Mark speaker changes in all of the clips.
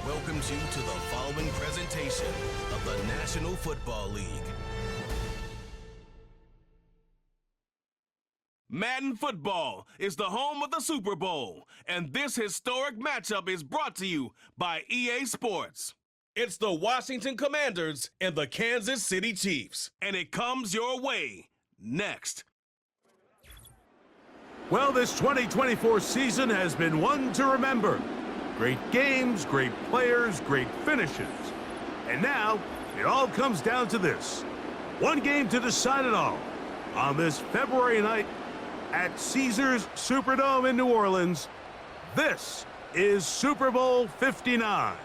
Speaker 1: welcomes you to the following presentation of the National Football League. Madden Football is the home of the Super Bowl, and this historic matchup is brought to you by EA Sports. It's the Washington Commanders and the Kansas City Chiefs, and it comes your way next.
Speaker 2: Well, this 2024 season has been one to remember. Great games, great players, great finishes. And now, it all comes down to this. One game to decide it all. On this February night at Caesars Superdome in New Orleans, this is Super Bowl 59.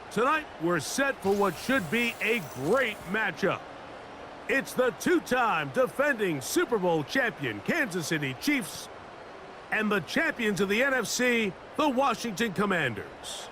Speaker 2: Tonight, we're set for what should be a great matchup. It's the two-time defending Super Bowl champion Kansas City Chiefs and the champions of the NFC, the Washington Commanders.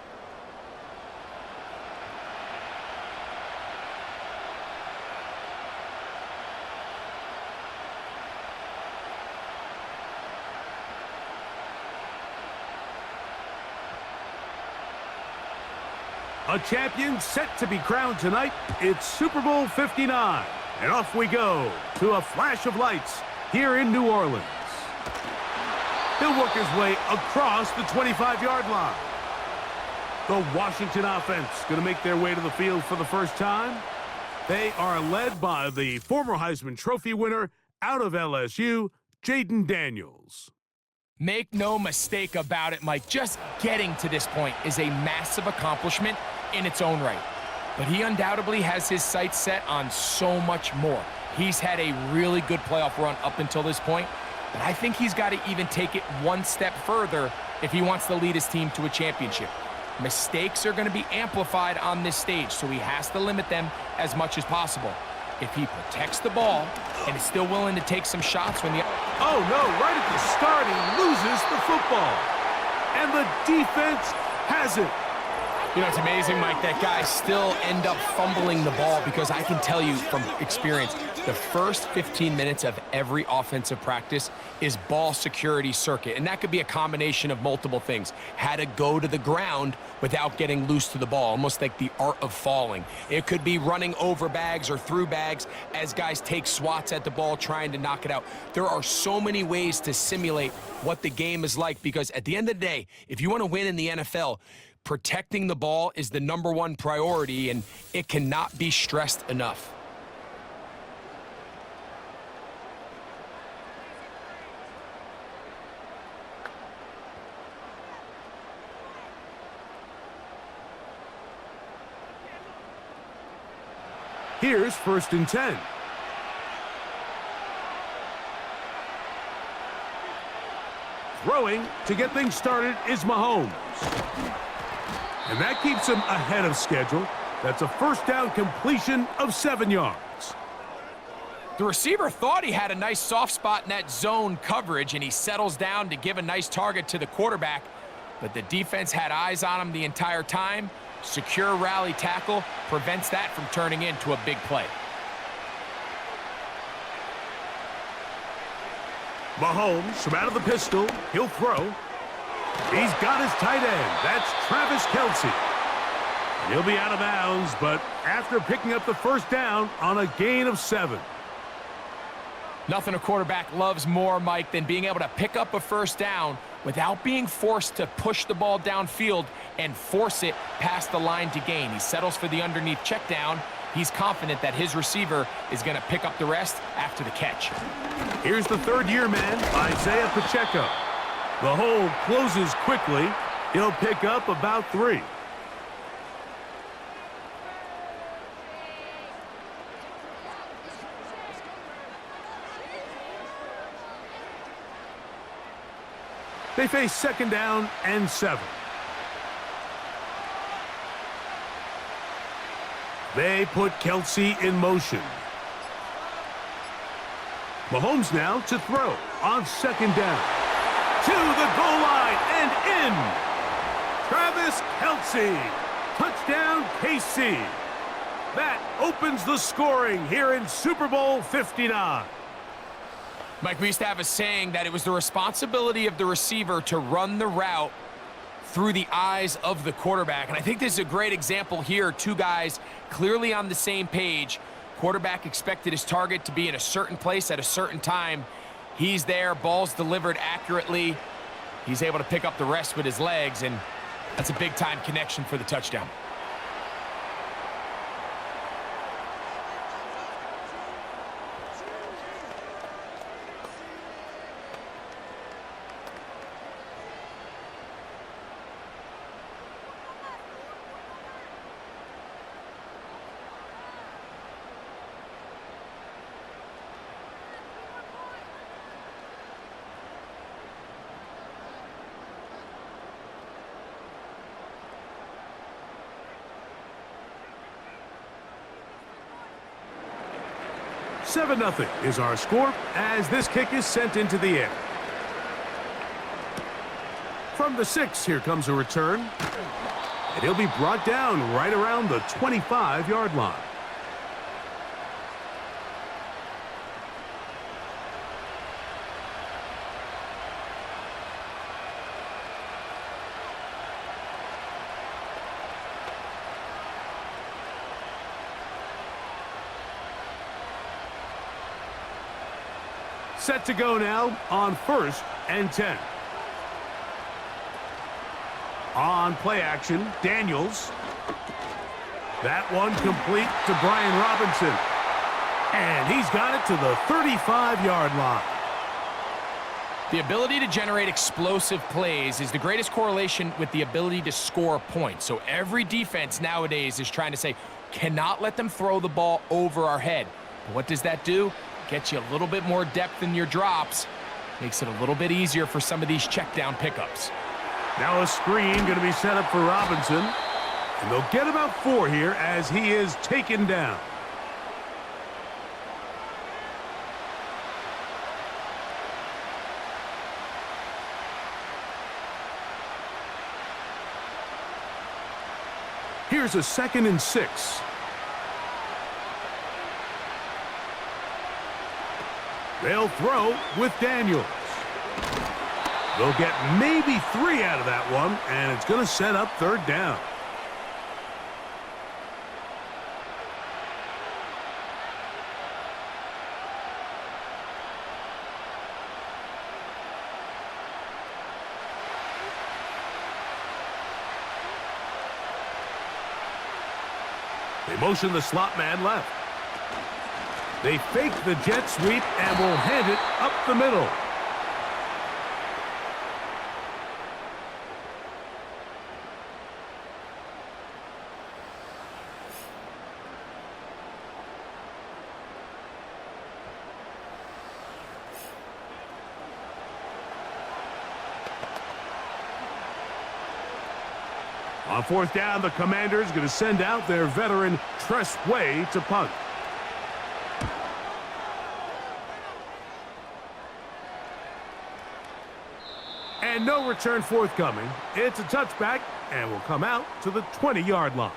Speaker 2: A champion set to be crowned tonight. It's Super Bowl 59. And off we go to a flash of lights here in New Orleans. He'll work his way across the 25-yard line. The Washington offense going to make their way to the field for the first time. They are led by the former Heisman Trophy winner out of LSU, Jaden Daniels.
Speaker 3: Make no mistake about it, Mike. Just getting to this point is a massive accomplishment in its own right. But he undoubtedly has his sights set on so much more. He's had a really good playoff run up until this point, but I think he's got to even take it one step further if he wants to lead his team to a championship. Mistakes are going to be amplified on this stage, so he has to limit them as much as possible. If he protects the ball and is still willing to take some shots when the...
Speaker 2: Oh, no, right at the start, he loses the football. And the defense has it.
Speaker 3: You know, it's amazing, Mike, that guys still end up fumbling the ball because I can tell you from experience, the first 15 minutes of every offensive practice is ball security circuit, and that could be a combination of multiple things. How to go to the ground without getting loose to the ball, almost like the art of falling. It could be running over bags or through bags as guys take swats at the ball trying to knock it out. There are so many ways to simulate what the game is like because at the end of the day, if you want to win in the NFL, protecting the ball is the #1 priority, and it cannot be stressed enough.
Speaker 2: Here's 1st and 10. Throwing to get things started is Mahomes. And that keeps him ahead of schedule. That's a first down completion of 7 yards.
Speaker 3: The receiver thought he had a nice soft spot in that zone coverage, and he settles down to give a nice target to the quarterback. But the defense had eyes on him the entire time. Secure rally tackle prevents that from turning into a big play.
Speaker 2: Mahomes from out of the pistol. He'll throw. He's got his tight end. That's Travis Kelce. He'll be out of bounds, but after picking up the first down on a gain of 7.
Speaker 3: Nothing a quarterback loves more, Mike, than being able to pick up a first down without being forced to push the ball downfield and force it past the line to gain. He settles for the underneath check down. He's confident that his receiver is going to pick up the rest after the catch.
Speaker 2: Here's the third-year man, Isaiah Pacheco. The hole closes quickly. He'll pick up about 3. They face 2nd down and 7. They put Kelce in motion. Mahomes now to throw on 2nd down. To the goal line and in. Travis Kelce. Touchdown, KC. That opens the scoring here in Super Bowl 59.
Speaker 3: Mike, we used to have a saying that it was the responsibility of the receiver to run the route through the eyes of the quarterback. And I think this is a great example here. Two guys clearly on the same page. Quarterback expected his target to be in a certain place at a certain time. He's there, ball's delivered accurately. He's able to pick up the rest with his legs, and that's a big-time connection for the touchdown.
Speaker 2: Seven 0 is our score as this kick is sent into the air. From the 6, here comes a return. And he'll be brought down right around the 25-yard line. Set to go now on 1st and 10. On play action, Daniels. That one complete to Brian Robinson. And he's got it to the 35-yard line.
Speaker 3: The ability to generate explosive plays is the greatest correlation with the ability to score points. So every defense nowadays is trying to say, cannot let them throw the ball over our head. But what does that do? Gets you a little bit more depth in your drops. Makes it a little bit easier for some of these check down pickups.
Speaker 2: Now a screen going to be set up for Robinson. And they'll get about 4 here as he is taken down. Here's a 2nd and 6. They'll throw with Daniels. They'll get maybe 3 out of that one, and it's going to set up 3rd down. They motion the slot man left. They fake the jet sweep and will hand it up the middle. On 4th down, the Commanders going to send out their veteran Tress Way to punt. And no return forthcoming. It's a touchback and will come out to the 20-yard line.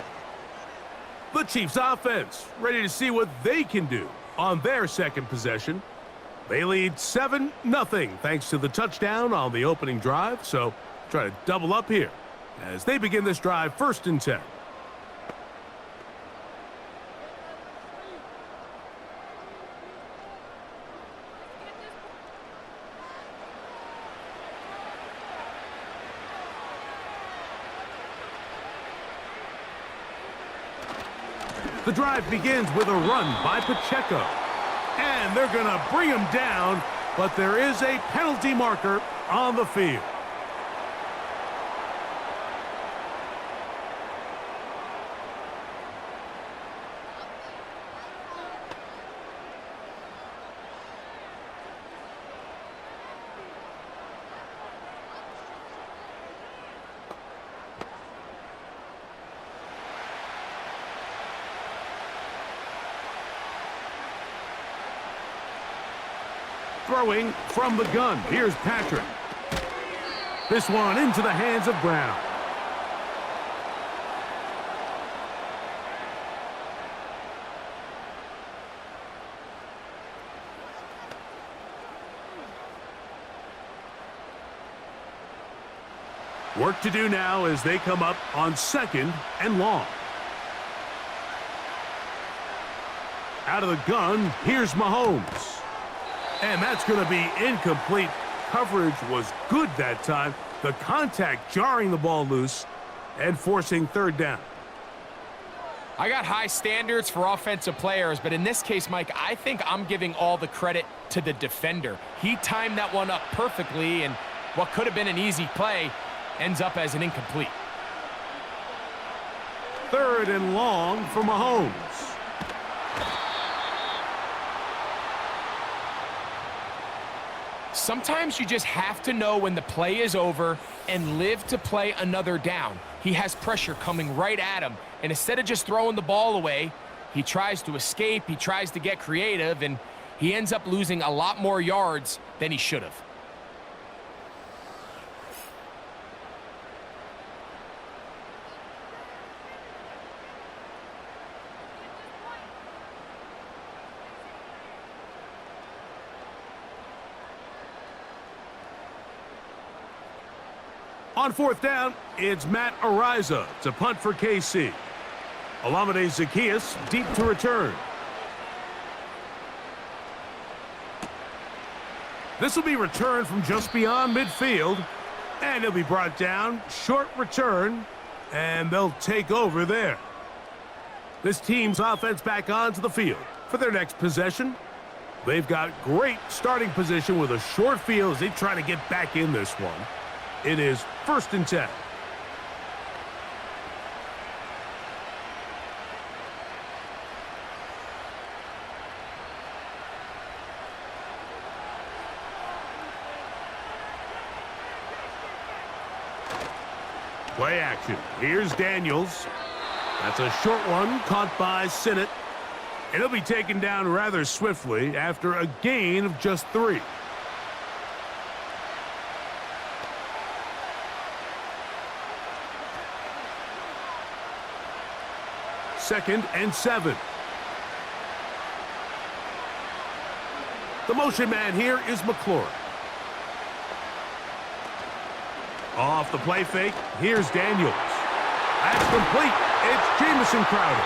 Speaker 2: The Chiefs offense ready to see what they can do on their 2nd possession. They lead 7-0 thanks to the touchdown on the opening drive. So try to double up here as they begin this drive 1st and 10. The drive begins with a run by Pacheco. And they're going to bring him down, but there is a penalty marker on the field. Throwing from the gun. Here's Patrick. This one into the hands of Brown. Work to do now as they come up on 2nd and long. Out of the gun, here's Mahomes. And that's going to be incomplete. Coverage was good that time. The contact jarring the ball loose and forcing 3rd down.
Speaker 3: I got high standards for offensive players, but in this case, Mike, I think I'm giving all the credit to the defender. He timed that one up perfectly, and what could have been an easy play ends up as an incomplete.
Speaker 2: 3rd and long for Mahomes.
Speaker 3: Sometimes you just have to know when the play is over and live to play another down. He has pressure coming right at him, and instead of just throwing the ball away, he tries to escape, he tries to get creative, and he ends up losing a lot more yards than he should have.
Speaker 2: On 4th down, it's Matt Ariza to punt for KC. Olamide Zaccheaus deep to return. This will be returned from just beyond midfield, and it'll be brought down. Short return, and they'll take over there. This team's offense back onto the field for their next possession. They've got great starting position with a short field as they try to get back in this one. It is 1st and 10. Play action. Here's Daniels. That's a short one caught by Sinnott. And he'll be taken down rather swiftly after a gain of just 3. Second and 7. The motion man here is McClure. Off the play fake, here's Daniels. That's complete. It's Jamison Crowder.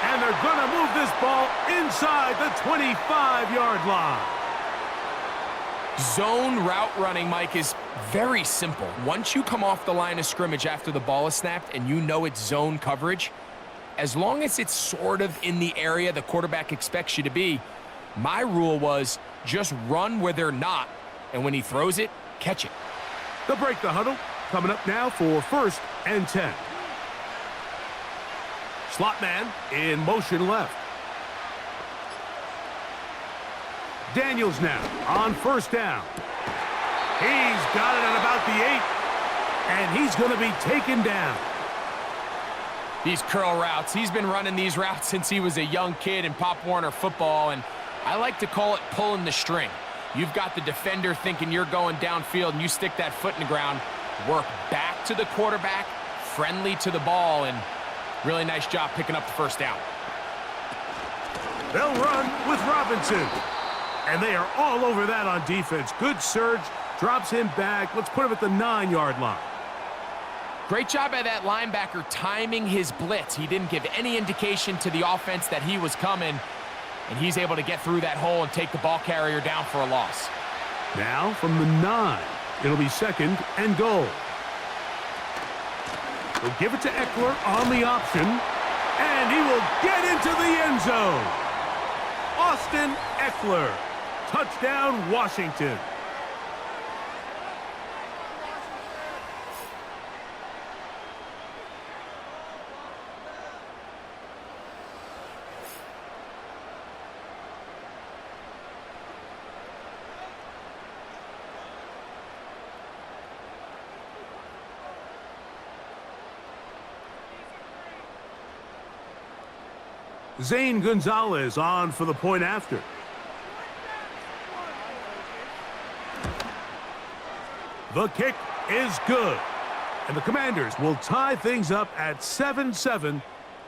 Speaker 2: And they're going to move this ball inside the 25-yard line.
Speaker 3: Zone route running, Mike, is very simple. Once you come off the line of scrimmage after the ball is snapped and you know it's zone coverage, as long as it's sort of in the area the quarterback expects you to be, my rule was just run where they're not, and when he throws it, catch it.
Speaker 2: They'll break the huddle. Coming up now for 1st and 10. Slot man in motion left. Daniels now on 1st down. He's got it at about the 8, and he's going to be taken down.
Speaker 3: These curl routes, he's been running these routes since he was a young kid in Pop Warner football, and I like to call it pulling the string. You've got the defender thinking you're going downfield, and you stick that foot in the ground, work back to the quarterback, friendly to the ball, and really nice job picking up the 1st down.
Speaker 2: They'll run with Robinson, and they are all over that on defense. Good surge, drops him back. Let's put him at the 9-yard line.
Speaker 3: Great job by that linebacker timing his blitz. He didn't give any indication to the offense that he was coming, and he's able to get through that hole and take the ball carrier down for a loss.
Speaker 2: Now from the 9, it'll be 2nd and goal. They'll give it to Eckler on the option, and he will get into the end zone. Austin Eckler, touchdown Washington. Zane Gonzalez on for the point after. The kick is good. And the Commanders will tie things up at 7-7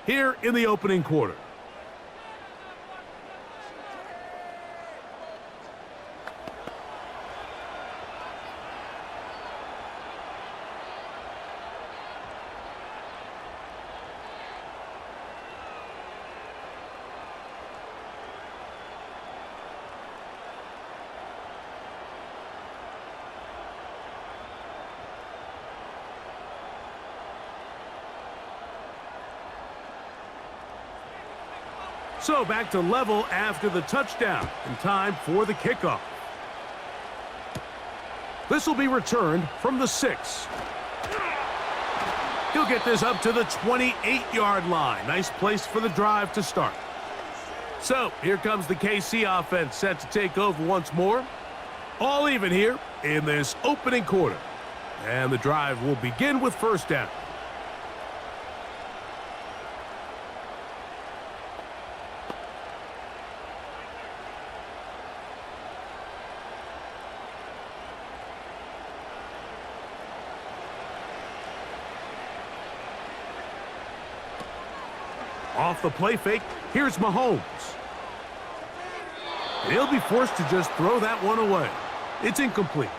Speaker 2: here in the opening quarter. So back to level after the touchdown, and time for the kickoff. This will be returned from the 6. He'll get this up to the 28-yard line. Nice place for the drive to start. So here comes the KC offense set to take over once more. All even here in this opening quarter. And the drive will begin with first down. Off the play fake, here's Mahomes. He'll be forced to just throw that one away. It's incomplete.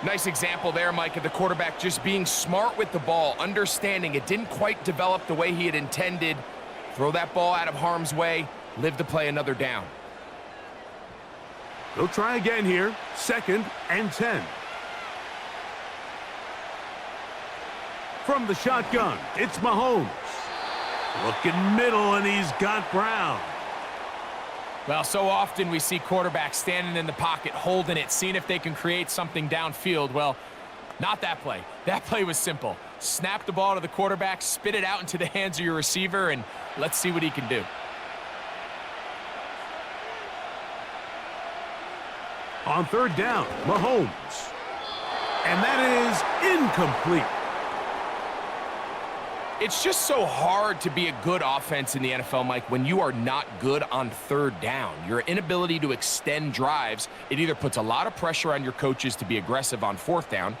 Speaker 3: Nice example there, Mike, of the quarterback just being smart with the ball, understanding it didn't quite develop the way he had intended. Throw that ball out of harm's way, live to play another down.
Speaker 2: They'll try again here, 2nd and 10. From the shotgun, it's Mahomes. Looking middle, and he's got Brown.
Speaker 3: Well, so often we see quarterbacks standing in the pocket, holding it, seeing if they can create something downfield. Well, not that play. That play was simple. Snap the ball to the quarterback, spit it out into the hands of your receiver, and let's see what he can do.
Speaker 2: On 3rd down, Mahomes. And that is incomplete.
Speaker 3: It's just so hard to be a good offense in the NFL, Mike, when you are not good on 3rd down. Your inability to extend drives, it either puts a lot of pressure on your coaches to be aggressive on 4th down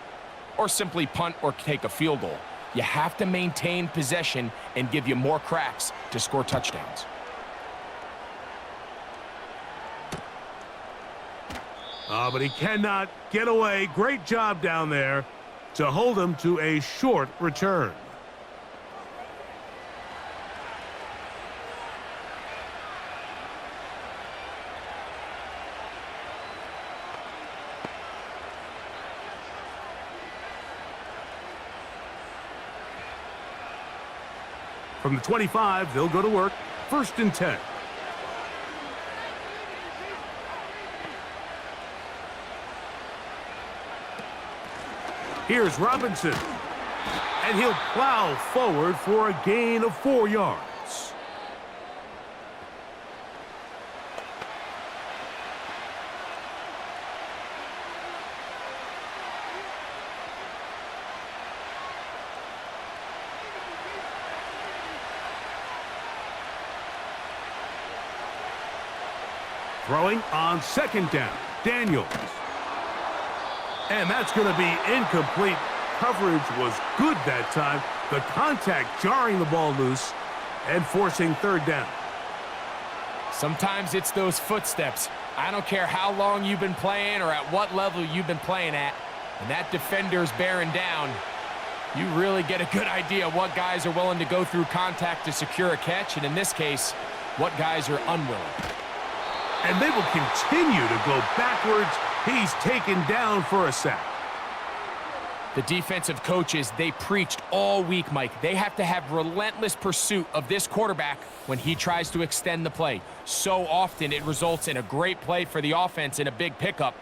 Speaker 3: or simply punt or take a field goal. You have to maintain possession and give you more cracks to score touchdowns.
Speaker 2: But he cannot get away. Great job down there to hold him to a short return. From the 25, they'll go to work. 1st and 10. Here's Robinson. And he'll plow forward for a gain of 4 yards. Throwing on 2nd down, Daniels. And that's going to be incomplete. Coverage was good that time. The contact jarring the ball loose and forcing 3rd down.
Speaker 3: Sometimes it's those footsteps. I don't care how long you've been playing or at what level you've been playing at. When that defender's bearing down, you really get a good idea of what guys are willing to go through contact to secure a catch, and in this case, what guys are unwilling.
Speaker 2: And they will continue to go backwards. He's taken down for a sack.
Speaker 3: The defensive coaches, they preached all week, Mike. They have to have relentless pursuit of this quarterback when he tries to extend the play. So often it results in a great play for the offense and a big pickup.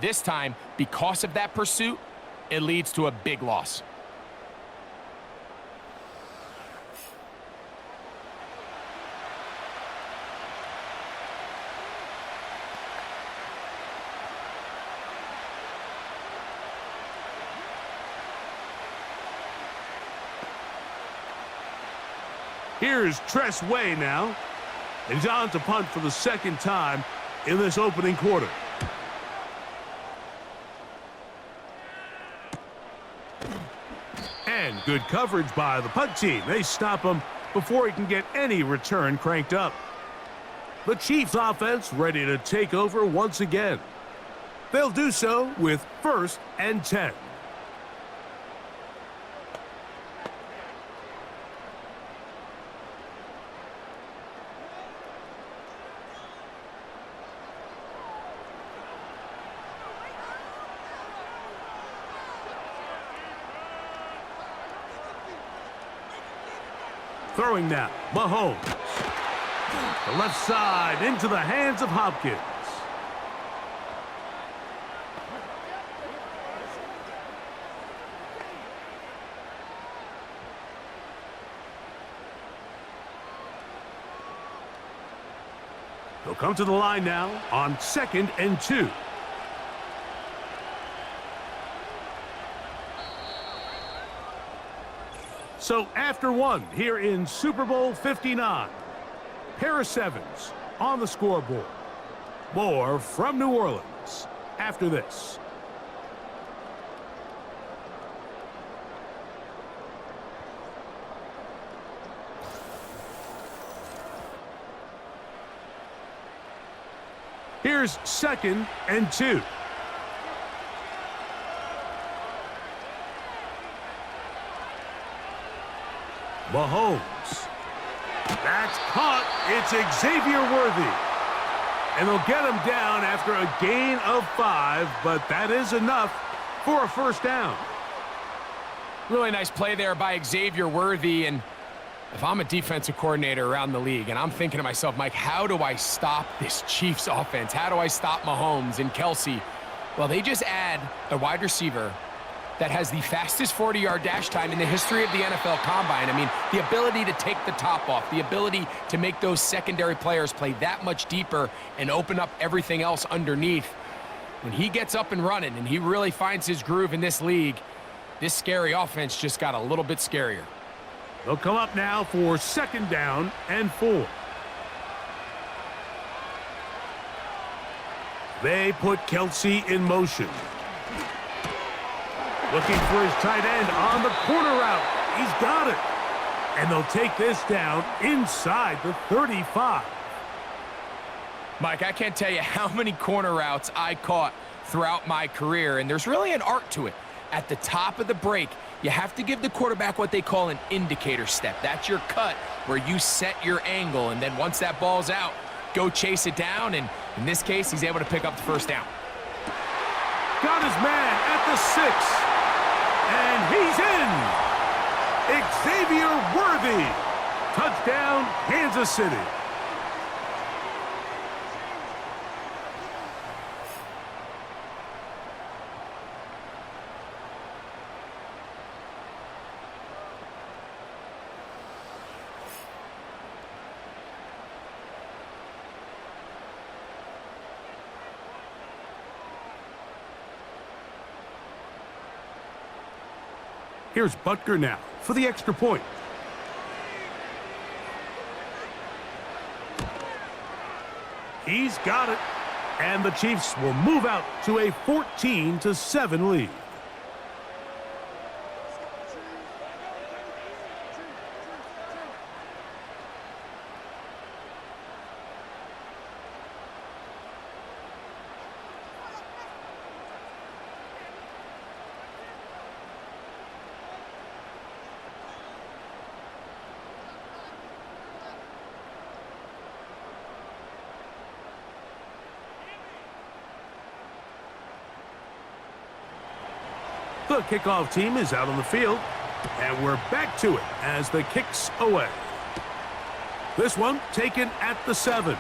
Speaker 3: This time, because of that pursuit, it leads to a big loss.
Speaker 2: Here's Tress Way now. And he's on to punt for the 2nd time in this opening quarter. And good coverage by the punt team. They stop him before he can get any return cranked up. The Chiefs offense ready to take over once again. They'll do so with 1st and 10. Throwing now, Mahomes. The left side into the hands of Hopkins. He'll come to the line now on 2nd and 2. So after one here in Super Bowl 59, pair of sevens on the scoreboard. More from New Orleans after this. Here's 2nd and 2. Mahomes. That's caught. It's Xavier Worthy. And they'll get him down after a gain of 5, but that is enough for a first down.
Speaker 3: Really nice play there by Xavier Worthy. And if I'm a defensive coordinator around the league, and I'm thinking to myself, Mike, how do I stop this Chiefs offense? How do I stop Mahomes and Kelsey? Well, they just add a wide receiver that has the fastest 40-yard dash time in the history of the NFL Combine. I mean, the ability to take the top off, the ability to make those secondary players play that much deeper and open up everything else underneath. When he gets up and running and he really finds his groove in this league, this scary offense just got a little bit scarier.
Speaker 2: They'll come up now for 2nd down and 4. They put Kelsey in motion. Looking for his tight end on the corner route. He's got it. And they'll take this down inside the 35.
Speaker 3: Mike, I can't tell you how many corner routes I caught throughout my career, and there's really an art to it. At the top of the break, you have to give the quarterback what they call an indicator step. That's your cut where you set your angle, and then once that ball's out, go chase it down, and in this case, he's able to pick up the first down.
Speaker 2: Got his man at the 6. And he's in. Xavier Worthy. Touchdown, Kansas City. Here's Butker now for the extra point. He's got it. And the Chiefs will move out to a 14-7 lead. The kickoff team is out on the field, and we're back to it as the kick's away. This one taken at the 7.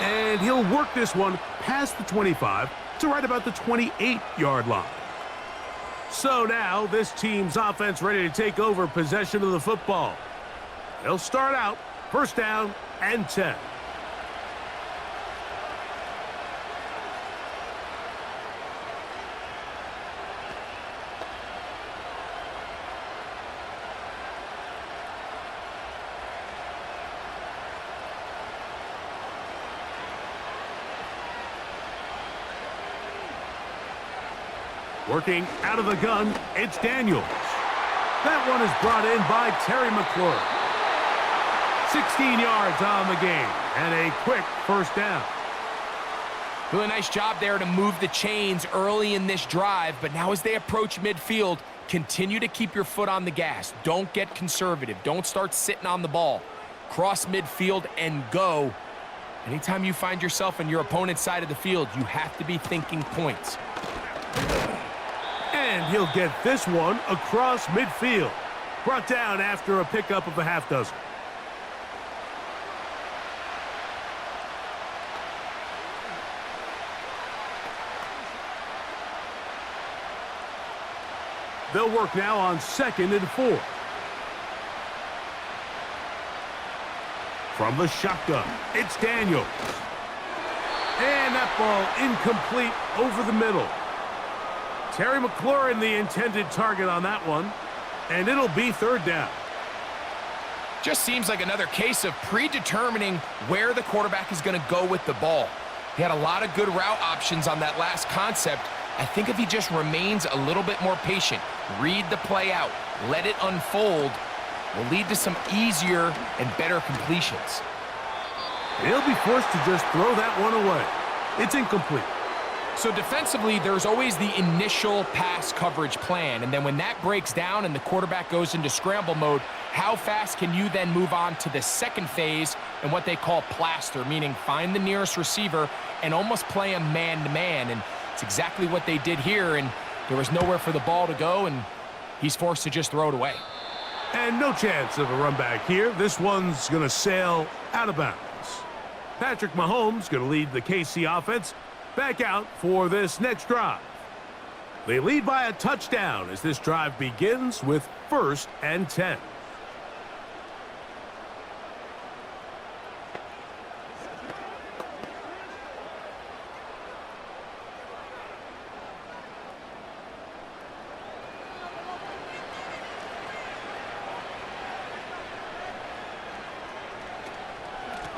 Speaker 2: And he'll work this one past the 25 to right about the 28-yard line. So now this team's offense ready to take over possession of the football. They'll start out 1st down and 10. Working out of the gun, it's Daniels. That one is brought in by Terry McLaurin. 16 yards on the game, and a quick 1st down.
Speaker 3: Really nice job there to move the chains early in this drive, but now as they approach midfield, continue to keep your foot on the gas. Don't get conservative. Don't start sitting on the ball. Cross midfield and go. Anytime you find yourself on your opponent's side of the field, you have to be thinking points.
Speaker 2: And he'll get this one across midfield. Brought down after a pickup of a half dozen. They'll work now on 2nd and 4. From the shotgun, it's Daniels. And that ball incomplete over the middle. Terry McLaurin, the intended target on that one. And it'll be 3rd down.
Speaker 3: Just seems like another case of predetermining where the quarterback is going to go with the ball. He had a lot of good route options on that last concept. I think if he just remains a little bit more patient, read the play out, let it unfold, will lead to some easier and better completions.
Speaker 2: He'll be forced to just throw that one away. It's incomplete.
Speaker 3: So defensively, there's always the initial pass coverage plan, and then when that breaks down and the quarterback goes into scramble mode, how fast can you then move on to the second phase and what they call plaster, meaning find the nearest receiver and almost play him man-to-man, and it's exactly what they did here, and there was nowhere for the ball to go, and he's forced to just throw it away.
Speaker 2: And no chance of a run back here. This one's going to sail out of bounds. Patrick Mahomes going to lead the KC offense back out for this next drive. They lead by a touchdown as this drive begins with 1st and 10.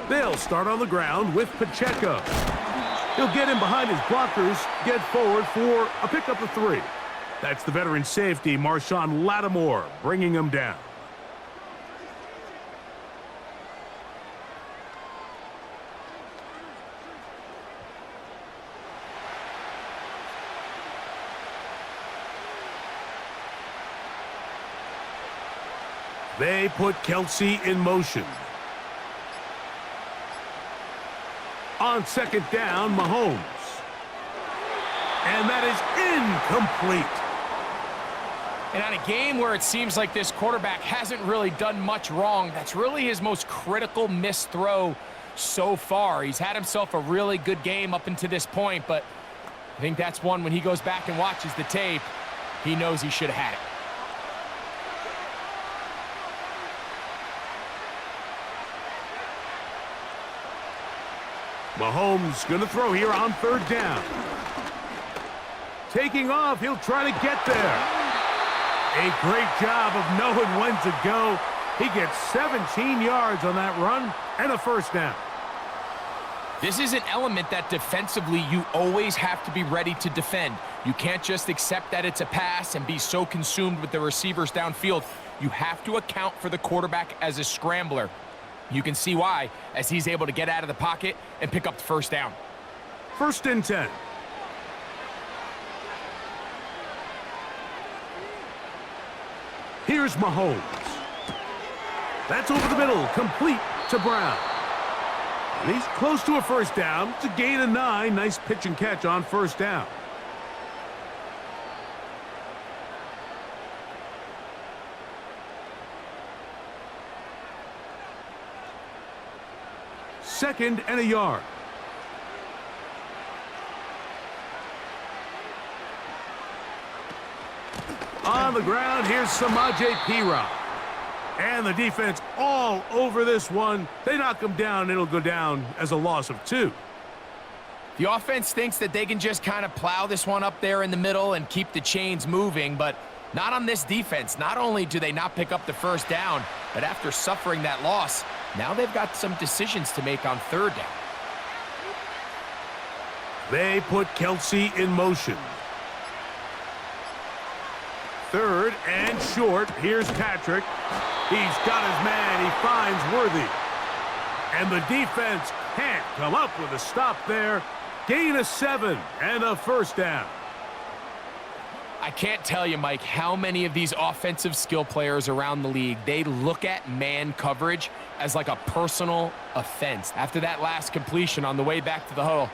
Speaker 2: They'll start on the ground with Pacheco. He'll get in behind his blockers, get forward for a pickup of 3. That's the veteran safety, Marshawn Lattimore, bringing him down. They put Kelsey in motion. On 2nd down, Mahomes. And that is incomplete.
Speaker 3: And on a game where it seems like this quarterback hasn't really done much wrong, that's really his most critical missed throw so far. He's had himself a really good game up until this point, but I think that's one when he goes back and watches the tape, he knows he should have had it.
Speaker 2: Mahomes going to throw here on 3rd down. Taking off, he'll try to get there. A great job of knowing when to go. He gets 17 yards on that run and a 1st down.
Speaker 3: This is an element that defensively you always have to be ready to defend. You can't just accept that it's a pass and be so consumed with the receivers downfield. You have to account for the quarterback as a scrambler. You can see why, as he's able to get out of the pocket and pick up the 1st down.
Speaker 2: 1st and 10. Here's Mahomes. That's over the middle, complete to Brown. And he's close to a 1st down. It's a gain of 9. Nice pitch and catch on 1st down. Second and a yard. On the ground, here's Samaje Perine. And the defense all over this one. They knock him down. It'll go down as a loss of 2.
Speaker 3: The offense thinks that they can just kind of plow this one up there in the middle and keep the chains moving, but not on this defense. Not only do they not pick up the 1st down, but after suffering that loss, now they've got some decisions to make on 3rd down.
Speaker 2: They put Kelsey in motion. 3rd and short. Here's Patrick. He's got his man. He finds Worthy. And the defense can't come up with a stop there. Gain of 7 and a 1st down.
Speaker 3: I can't tell you, Mike, how many of these offensive skill players around the league, they look at man coverage as like a personal offense. After that last completion on the way back to the huddle,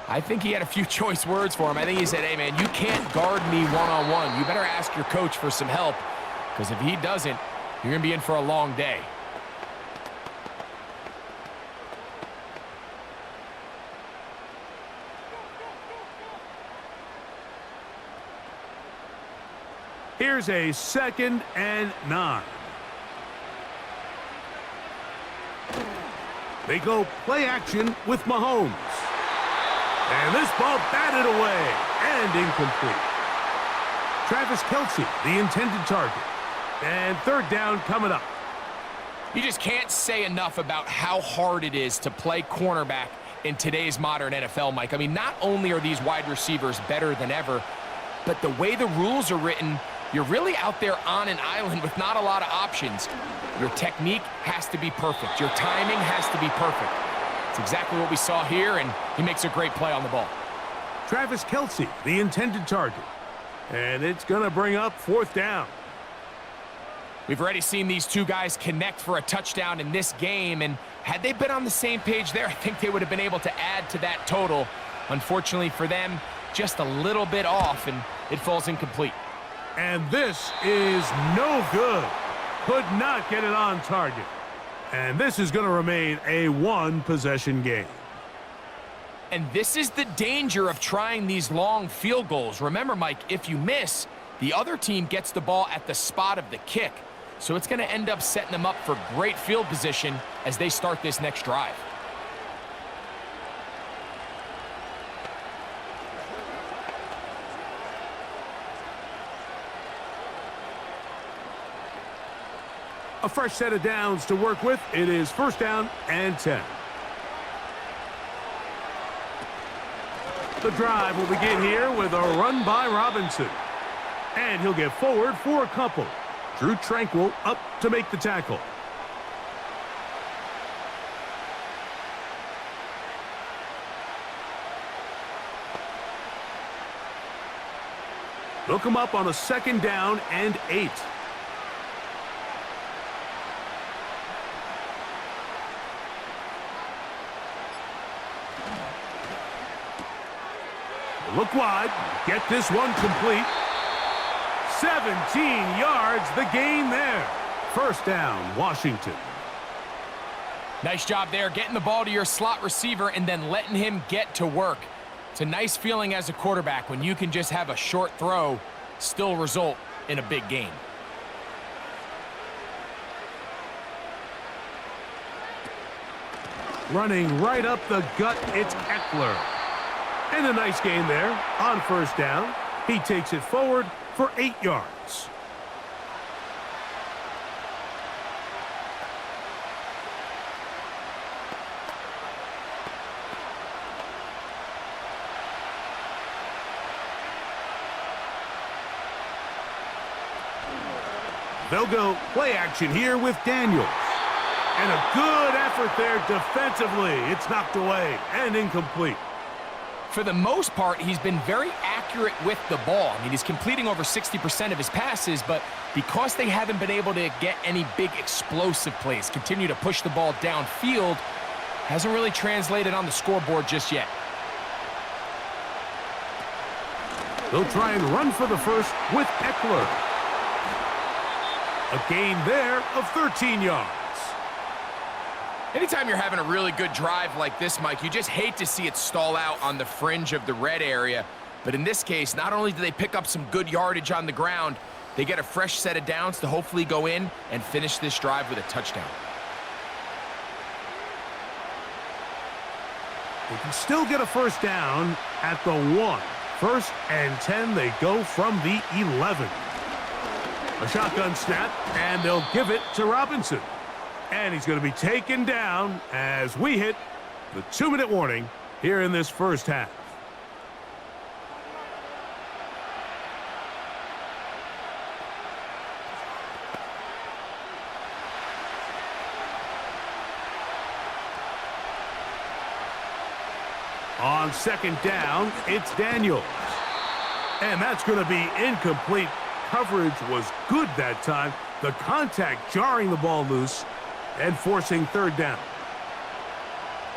Speaker 3: I think he had a few choice words for him. I think he said, hey, man, you can't guard me one-on-one. You better ask your coach for some help, because if he doesn't, you're going to be in for a long day.
Speaker 2: Here's a 2nd and 9. They go play action with Mahomes. And this ball batted away and incomplete. Travis Kelce, the intended target. And 3rd down coming up.
Speaker 3: You just can't say enough about how hard it is to play cornerback in today's modern NFL, Mike. I mean, not only are these wide receivers better than ever, but the way the rules are written, you're really out there on an island with not a lot of options. Your technique has to be perfect. Your timing has to be perfect. It's exactly what we saw here, and he makes a great play on the ball.
Speaker 2: Travis Kelce, the intended target. And it's going to bring up 4th down.
Speaker 3: We've already seen these two guys connect for a touchdown in this game, and had they been on the same page there, I think they would have been able to add to that total. Unfortunately for them, just a little bit off, and it falls incomplete.
Speaker 2: And this is no good. Could not get it on target. And this is going to remain a 1-possession game.
Speaker 3: And this is the danger of trying these long field goals. Remember, Mike, if you miss, the other team gets the ball at the spot of the kick. So it's going to end up setting them up for great field position as they start this next drive.
Speaker 2: A fresh set of downs to work with. It is 1st down and 10. The drive will begin here with a run by Robinson. And he'll get forward for a couple. Drew Tranquil up to make the tackle. Look him up on a 2nd down and 8. Look wide. Get this one complete. 17 yards, the gain there. 1st down, Washington.
Speaker 3: Nice job there, getting the ball to your slot receiver and then letting him get to work. It's a nice feeling as a quarterback when you can just have a short throw, still result in a big gain.
Speaker 2: Running right up the gut, it's Eckler. And a nice gain there on 1st down. He takes it forward for 8 yards. They'll go play action here with Daniels. And a good effort there defensively. It's knocked away and incomplete.
Speaker 3: For the most part, he's been very accurate with the ball. I mean, he's completing over 60% of his passes, but because they haven't been able to get any big explosive plays, continue to push the ball downfield, hasn't really translated on the scoreboard just yet.
Speaker 2: They'll try and run for the first with Eckler. A gain there of 13 yards.
Speaker 3: Anytime you're having a really good drive like this, Mike, you just hate to see it stall out on the fringe of the red area. But in this case, not only do they pick up some good yardage on the ground, they get a fresh set of downs to hopefully go in and finish this drive with a touchdown.
Speaker 2: They can still get a 1st down at the 1. 1st and 10, they go from the 11. A shotgun snap, and they'll give it to Robinson. And he's going to be taken down as we hit the 2-minute warning here in this 1st half. On 2nd down, it's Daniels. And that's going to be incomplete. Coverage was good that time. The contact jarring the ball loose and forcing 3rd down.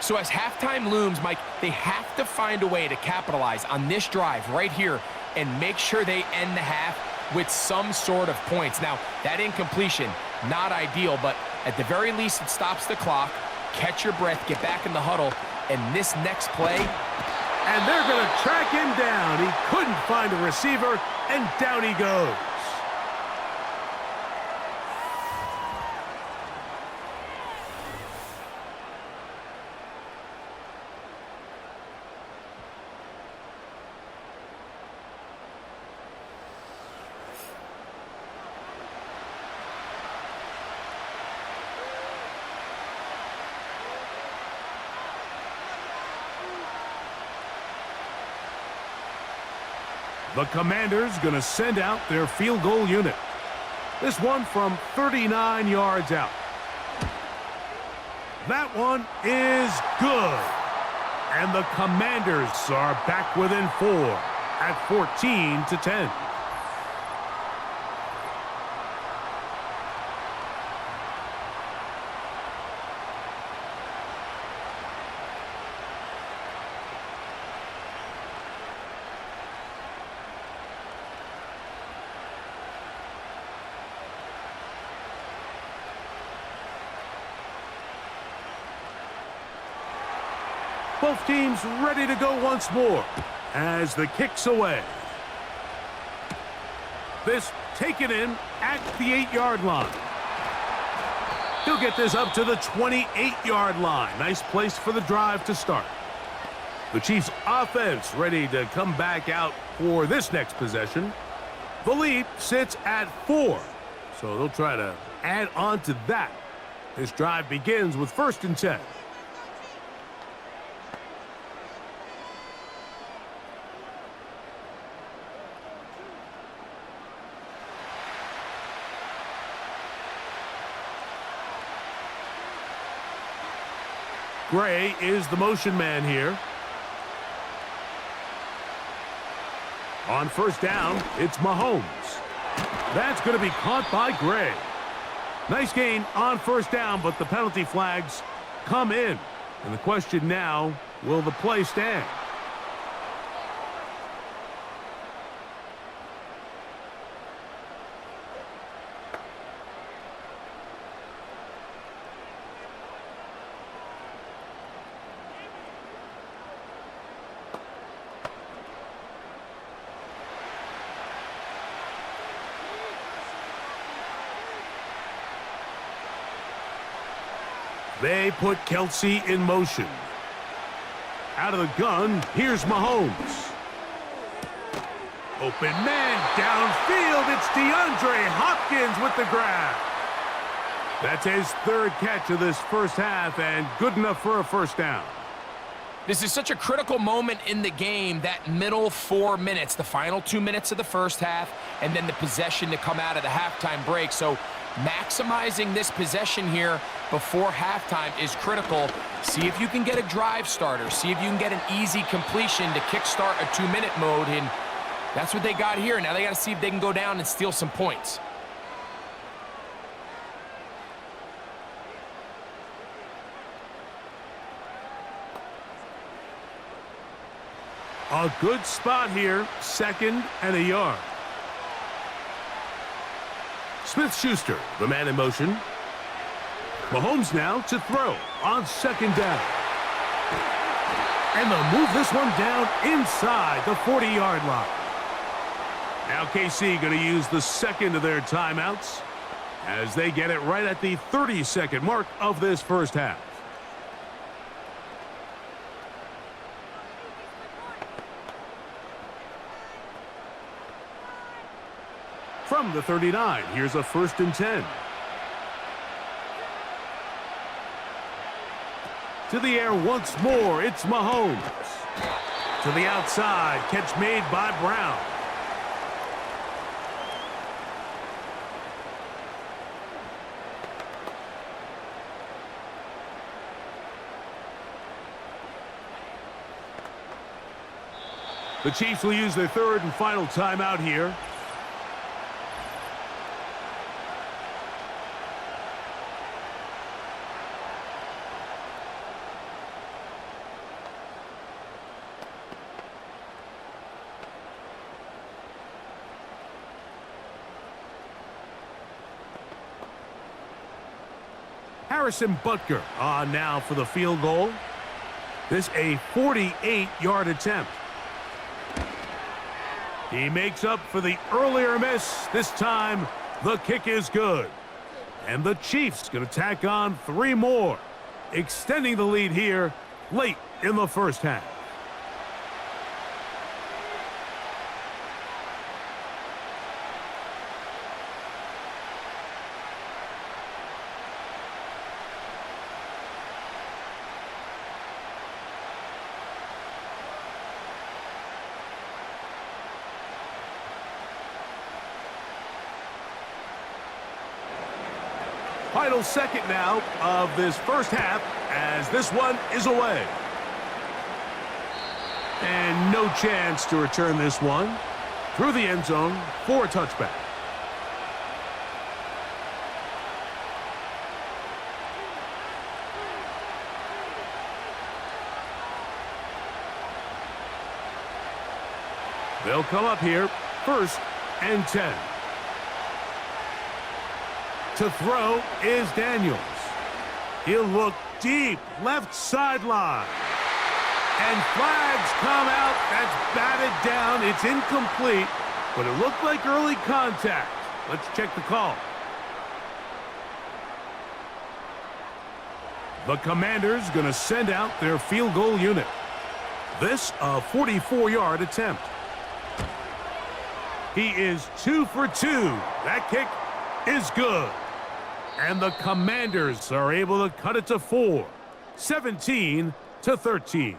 Speaker 3: So as halftime looms, Mike, they have to find a way to capitalize on this drive right here and make sure they end the half with some sort of points. Now, that incompletion, not ideal, but at the very least it stops the clock. Catch your breath, get back in the huddle, and this next play.
Speaker 2: And they're going to track him down. He couldn't find a receiver, and down he goes. The Commanders going to send out their field goal unit. This one from 39 yards out. That one is good. And the Commanders are back within 4 at 14-10. Both teams ready to go once more as the kick's away. This taken in at the 8-yard line. He'll get this up to the 28-yard line. Nice place for the drive to start. The Chiefs' offense ready to come back out for this next possession. The lead sits at 4, so they'll try to add on to that. This drive begins with 1st and 10. Gray is the motion man here. On 1st down, it's Mahomes. That's going to be caught by Gray. Nice gain on 1st down, but the penalty flags come in. And the question now, will the play stand? They put Kelsey in motion. Out of the gun, here's Mahomes. Open man downfield. It's DeAndre Hopkins with the grab. That's his 3rd catch of this first half and good enough for a 1st down.
Speaker 3: This is such a critical moment in the game, that middle 4 minutes, the final 2 minutes of the first half, and then the possession to come out of the halftime break. So maximizing this possession here before halftime is critical. See if you can get a drive starter. See if you can get an easy completion to kickstart a 2-minute mode, and that's what they got here. Now they got to see if they can go down and steal some points.
Speaker 2: A good spot here, 2nd and a yard. Smith-Schuster, the man in motion. Mahomes now to throw on 2nd down. And they'll move this one down inside the 40-yard line. Now KC going to use the 2nd of their timeouts as they get it right at the 30-second mark of this first half. From the 39, here's a 1st and 10. To the air once more, it's Mahomes. To the outside, catch made by Brown. The Chiefs will use their 3rd and final timeout here. Harrison Butker on now for the field goal. This a 48-yard attempt. He makes up for the earlier miss. This time, the kick is good. And the Chiefs going to tack on 3 more, extending the lead here late in the first half. Final second now of this first half as this one is away. And no chance to return this one through the end zone for a touchback. They'll come up here, 1st and 10. To throw is Daniels. He'll look deep, left sideline. And flags come out. That's batted down. It's incomplete, but it looked like early contact. Let's check the call. The Commanders going to send out their field goal unit. This a 44-yard attempt. He is 2 for 2. That kick is good. And the Commanders are able to cut it to 4. 17-13.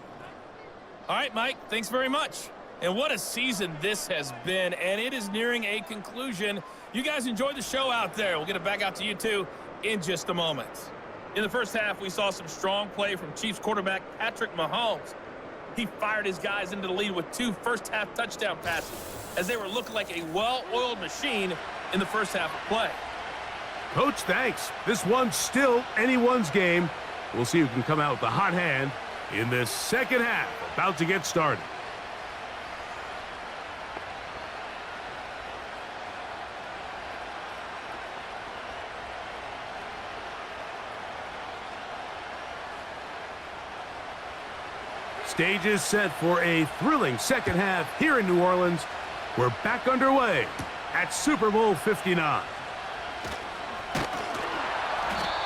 Speaker 4: All right, Mike, thanks very much. And what a season this has been, and it is nearing a conclusion. You guys enjoyed the show out there. We'll get it back out to you, too, in just a moment. In the first half, we saw some strong play from Chiefs quarterback Patrick Mahomes. He fired his guys into the lead with 2 first-half touchdown passes as they were looking like a well-oiled machine in the first half of play.
Speaker 2: Coach, thanks. This one's still anyone's game. We'll see who can come out with the hot hand in this second half, about to get started. Stage is set for a thrilling second half here in New Orleans. We're back underway at Super Bowl 59.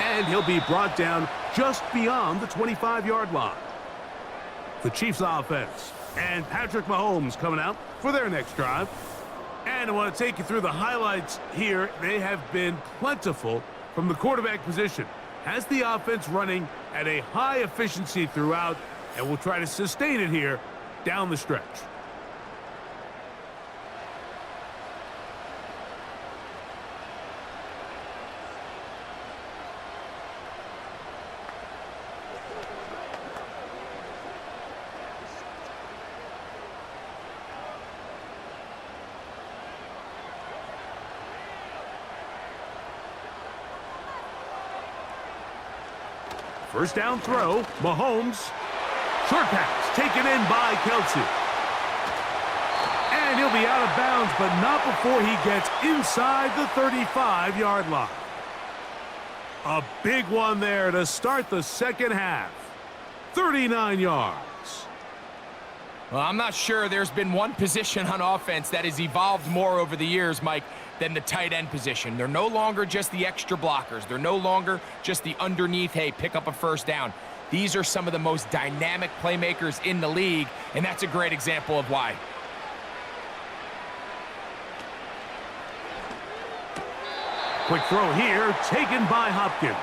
Speaker 2: And he'll be brought down just beyond the 25-yard line. The Chiefs offense and Patrick Mahomes coming out for their next drive. And I want to take you through the highlights here. They have been plentiful from the quarterback position. Has the offense running at a high efficiency throughout, and we'll try to sustain it here down the stretch. First down throw, Mahomes. Short pass taken in by Kelsey. And he'll be out of bounds, but not before he gets inside the 35-yard line. A big one there to start the second half. 39 yards.
Speaker 3: Well, I'm not sure there's been one position on offense that has evolved more over the years, Mike, than the tight end position. They're no longer just the extra blockers. They're no longer just the underneath, hey, pick up a first down. These are some of the most dynamic playmakers in the league, and that's a great example of why.
Speaker 2: Quick throw here, taken by Hopkins.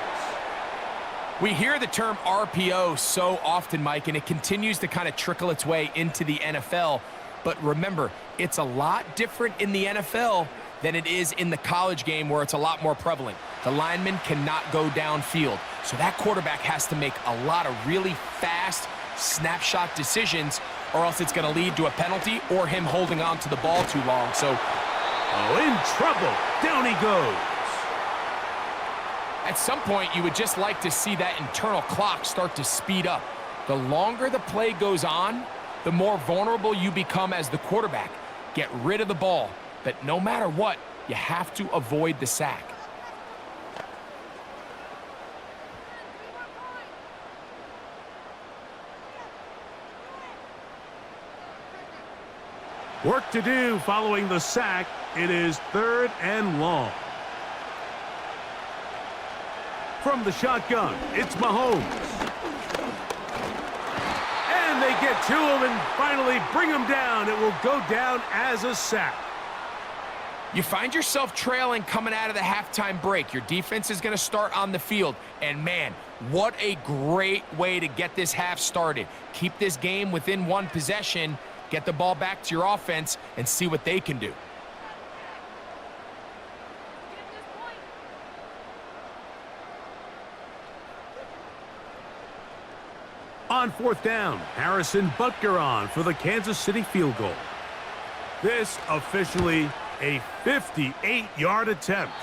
Speaker 3: We hear the term RPO so often, Mike, and it continues to kind of trickle its way into the NFL. But remember, it's a lot different in the NFL than it is in the college game where it's a lot more prevalent. The lineman cannot go downfield. So that quarterback has to make a lot of really fast snapshot decisions, or else it's going to lead to a penalty or him holding on to the ball too long. So,
Speaker 2: in trouble. Down he goes.
Speaker 3: At some point, you would just like to see that internal clock start to speed up. The longer the play goes on, the more vulnerable you become as the quarterback. Get rid of the ball, but no matter what, you have to avoid the sack.
Speaker 2: Work to do following the sack. It is 3rd and long. From the shotgun, it's Mahomes. And they get to him and finally bring him down. It will go down as a sack.
Speaker 3: You find yourself trailing coming out of the halftime break. Your defense is going to start on the field. And, man, what a great way to get this half started. Keep this game within one possession, get the ball back to your offense, and see what they can do.
Speaker 2: On fourth down, Harrison Butker on for the Kansas City field goal. This officially a 58-yard attempt.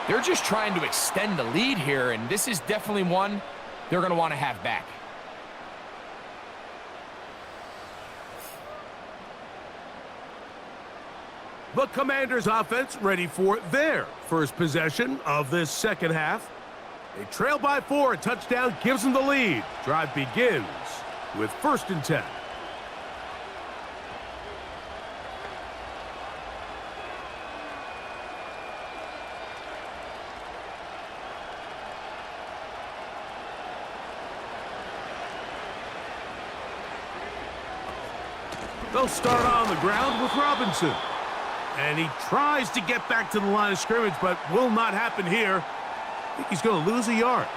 Speaker 3: They're just trying to extend the lead here, and this is definitely one they're going to want to have back.
Speaker 2: The Commanders' offense ready for their first possession of this second half. They trail by 4. A touchdown gives them the lead. Drive begins with 1st and 10. They'll start on the ground with Robinson. And he tries to get back to the line of scrimmage, but will not happen here. I think he's going to lose a yard.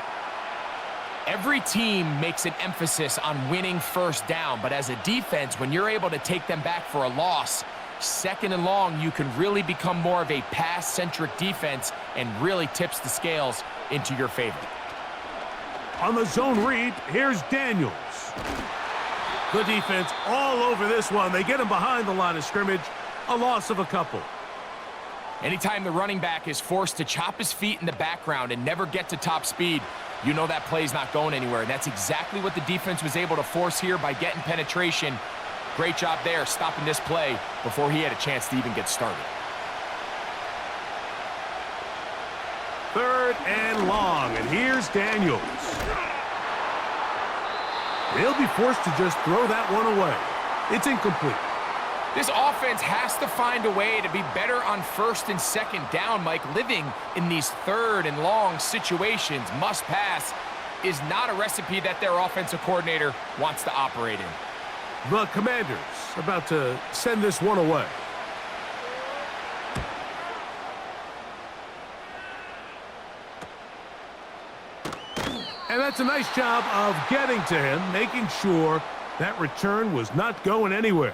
Speaker 3: Every team makes an emphasis on winning first down, but as a defense, when you're able to take them back for a loss, 2nd and long, you can really become more of a pass-centric defense and really tips the scales into your favor.
Speaker 2: On the zone read, here's Daniels. The defense all over this one. They get him behind the line of scrimmage. A loss of a couple.
Speaker 3: Anytime the running back is forced to chop his feet in the background and never get to top speed, you know that play's not going anywhere. And that's exactly what the defense was able to force here by getting penetration. Great job there, stopping this play before he had a chance to even get started.
Speaker 2: 3rd and long, and here's Daniels. He'll be forced to just throw that one away. It's incomplete.
Speaker 3: This offense has to find a way to be better on 1st and 2nd down, Mike. Living in these 3rd and long situations, must pass, is not a recipe that their offensive coordinator wants to operate in.
Speaker 2: The Commanders about to send this one away. And that's a nice job of getting to him, making sure that return was not going anywhere.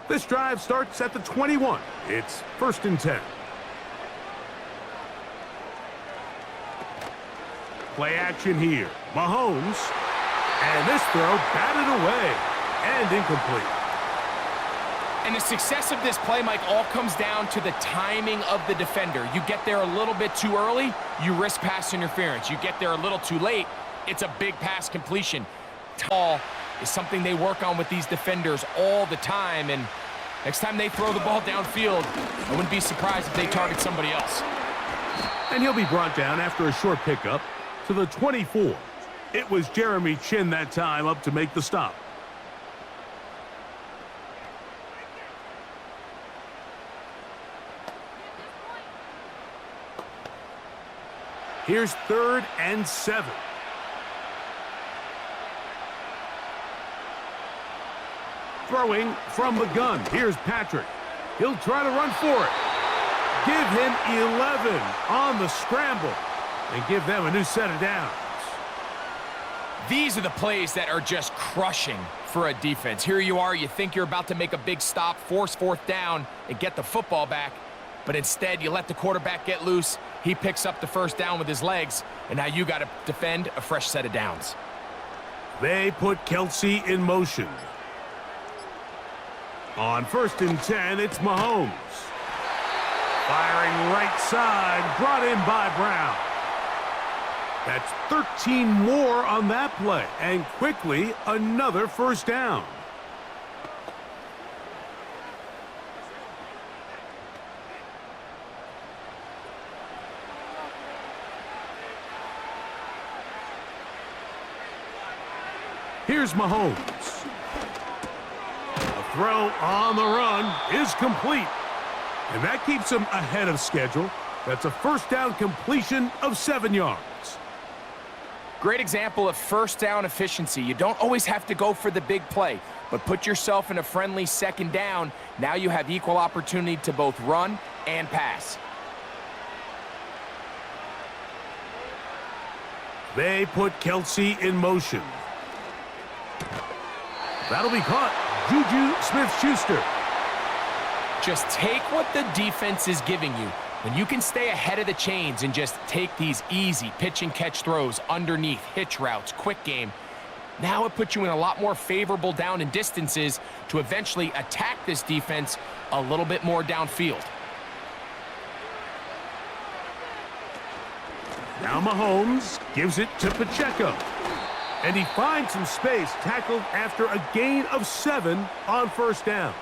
Speaker 2: This drive starts at the 21. It's 1st and 10. Play action here. Mahomes. And this throw batted away and incomplete.
Speaker 3: And the success of this play, Mike, all comes down to the timing of the defender. You get there a little bit too early, you risk pass interference. You get there a little too late, it's a big pass completion. Ball is something they work on with these defenders all the time, and next time they throw the ball downfield, I wouldn't be surprised if they target somebody else.
Speaker 2: And he'll be brought down after a short pickup to the 24. It was Jeremy Chin that time up to make the stop. Here's 3rd and 7. Throwing from the gun. Here's Patrick. He'll try to run for it. Give him 11 on the scramble and give them a new set of downs.
Speaker 3: These are the plays that are just crushing for a defense. Here you are, you think you're about to make a big stop, force 4th down, and get the football back. But instead, you let the quarterback get loose. He picks up the 1st down with his legs, and now you got to defend a fresh set of downs.
Speaker 2: They put Kelsey in motion. On 1st and 10, it's Mahomes. Firing right side, brought in by Brown. That's 13 more on that play, and quickly another 1st down. Here's Mahomes. A throw on the run is complete. And that keeps him ahead of schedule. That's a 1st down completion of 7 yards.
Speaker 3: Great example of 1st down efficiency. You don't always have to go for the big play, but put yourself in a friendly 2nd down. Now you have equal opportunity to both run and pass.
Speaker 2: They put Kelsey in motion. That'll be caught. Juju Smith-Schuster.
Speaker 3: Just take what the defense is giving you. When you can stay ahead of the chains and just take these easy pitch and catch throws underneath, hitch routes, quick game, now it puts you in a lot more favorable down and distances to eventually attack this defense a little bit more downfield.
Speaker 2: Now Mahomes gives it to Pacheco. And he finds some space, tackled after a gain of 7 on first down.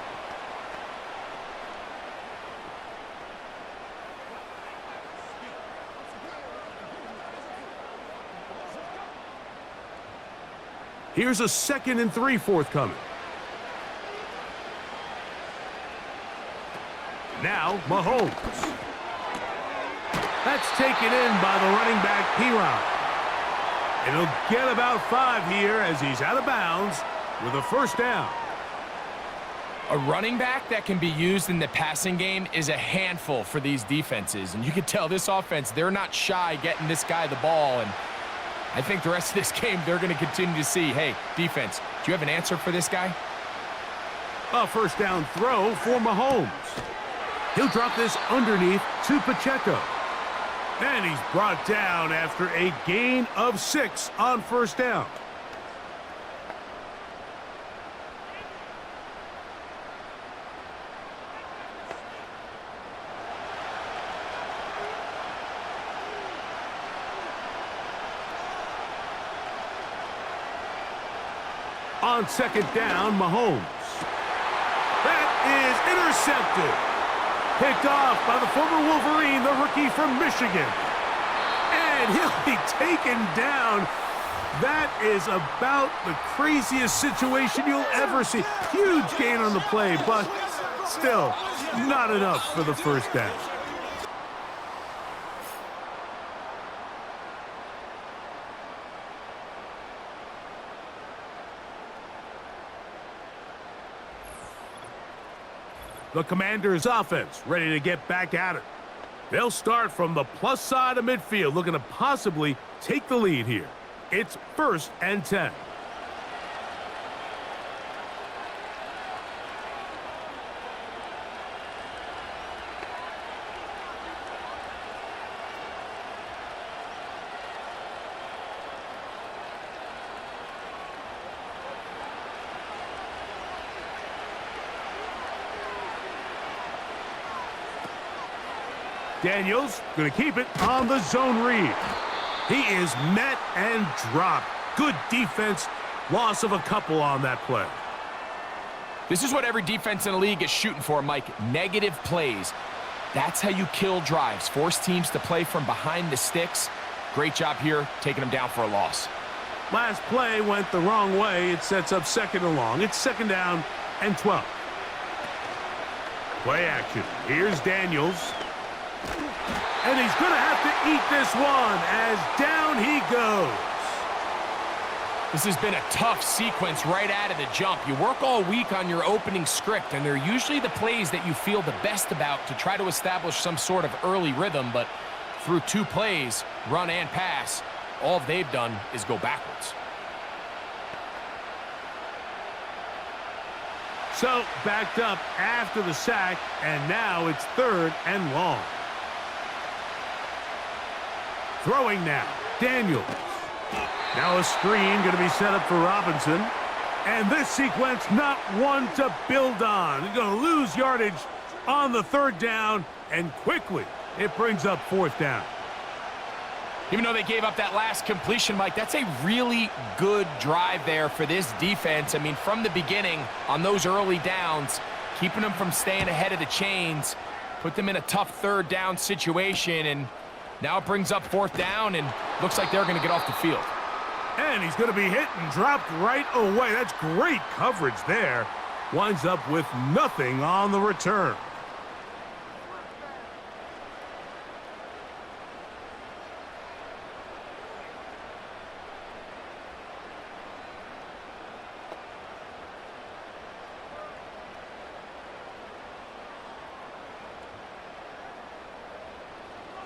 Speaker 2: Here's a 2nd and 3 forthcoming. Now Mahomes. That's taken in by the running back, Piron. And he'll get about 5 here as he's out of bounds with a first down.
Speaker 3: A running back that can be used in the passing game is a handful for these defenses. And you can tell this offense, they're not shy getting this guy the ball. And I think the rest of this game, they're going to continue to see, hey, defense, do you have an answer for this guy?
Speaker 2: A first down throw for Mahomes. He'll drop this underneath to Pacheco. And he's brought down after a gain of 6 on first down. On 2nd down, Mahomes. That is intercepted. Picked off by the former Wolverine, the rookie from Michigan. And he'll be taken down. That is about the craziest situation you'll ever see. Huge gain on the play, but still not enough for the first down. The Commanders' offense ready to get back at it. They'll start from the plus side of midfield, looking to possibly take the lead here. It's 1st and 10. Daniels going to keep it on the zone read. He is met and dropped. Good defense. Loss of a couple on that play.
Speaker 3: This is what every defense in the league is shooting for, Mike. Negative plays. That's how you kill drives. Force teams to play from behind the sticks. Great job here, taking them down for a loss.
Speaker 2: Last play went the wrong way. It sets up 2nd and long. It's 2nd down and 12. Play action. Here's Daniels. And he's going to have to eat this one as down he goes.
Speaker 3: This has been a tough sequence right out of the jump. You work all week on your opening script, and they're usually the plays that you feel the best about to try to establish some sort of early rhythm, but through 2 plays, run and pass, all they've done is go backwards.
Speaker 2: So backed up after the sack, and now it's 3rd and long. Throwing now, Daniels. Now a screen going to be set up for Robinson. And this sequence, not one to build on. He's going to lose yardage on the 3rd down, and quickly it brings up 4th down.
Speaker 3: Even though they gave up that last completion, Mike, that's a really good drive there for this defense. I mean, from the beginning, on those early downs, keeping them from staying ahead of the chains, put them in a tough 3rd down situation, and now it brings up 4th down, and looks like they're going to get off the field.
Speaker 2: And he's going to be hit and dropped right away. That's great coverage there. Winds up with nothing on the return.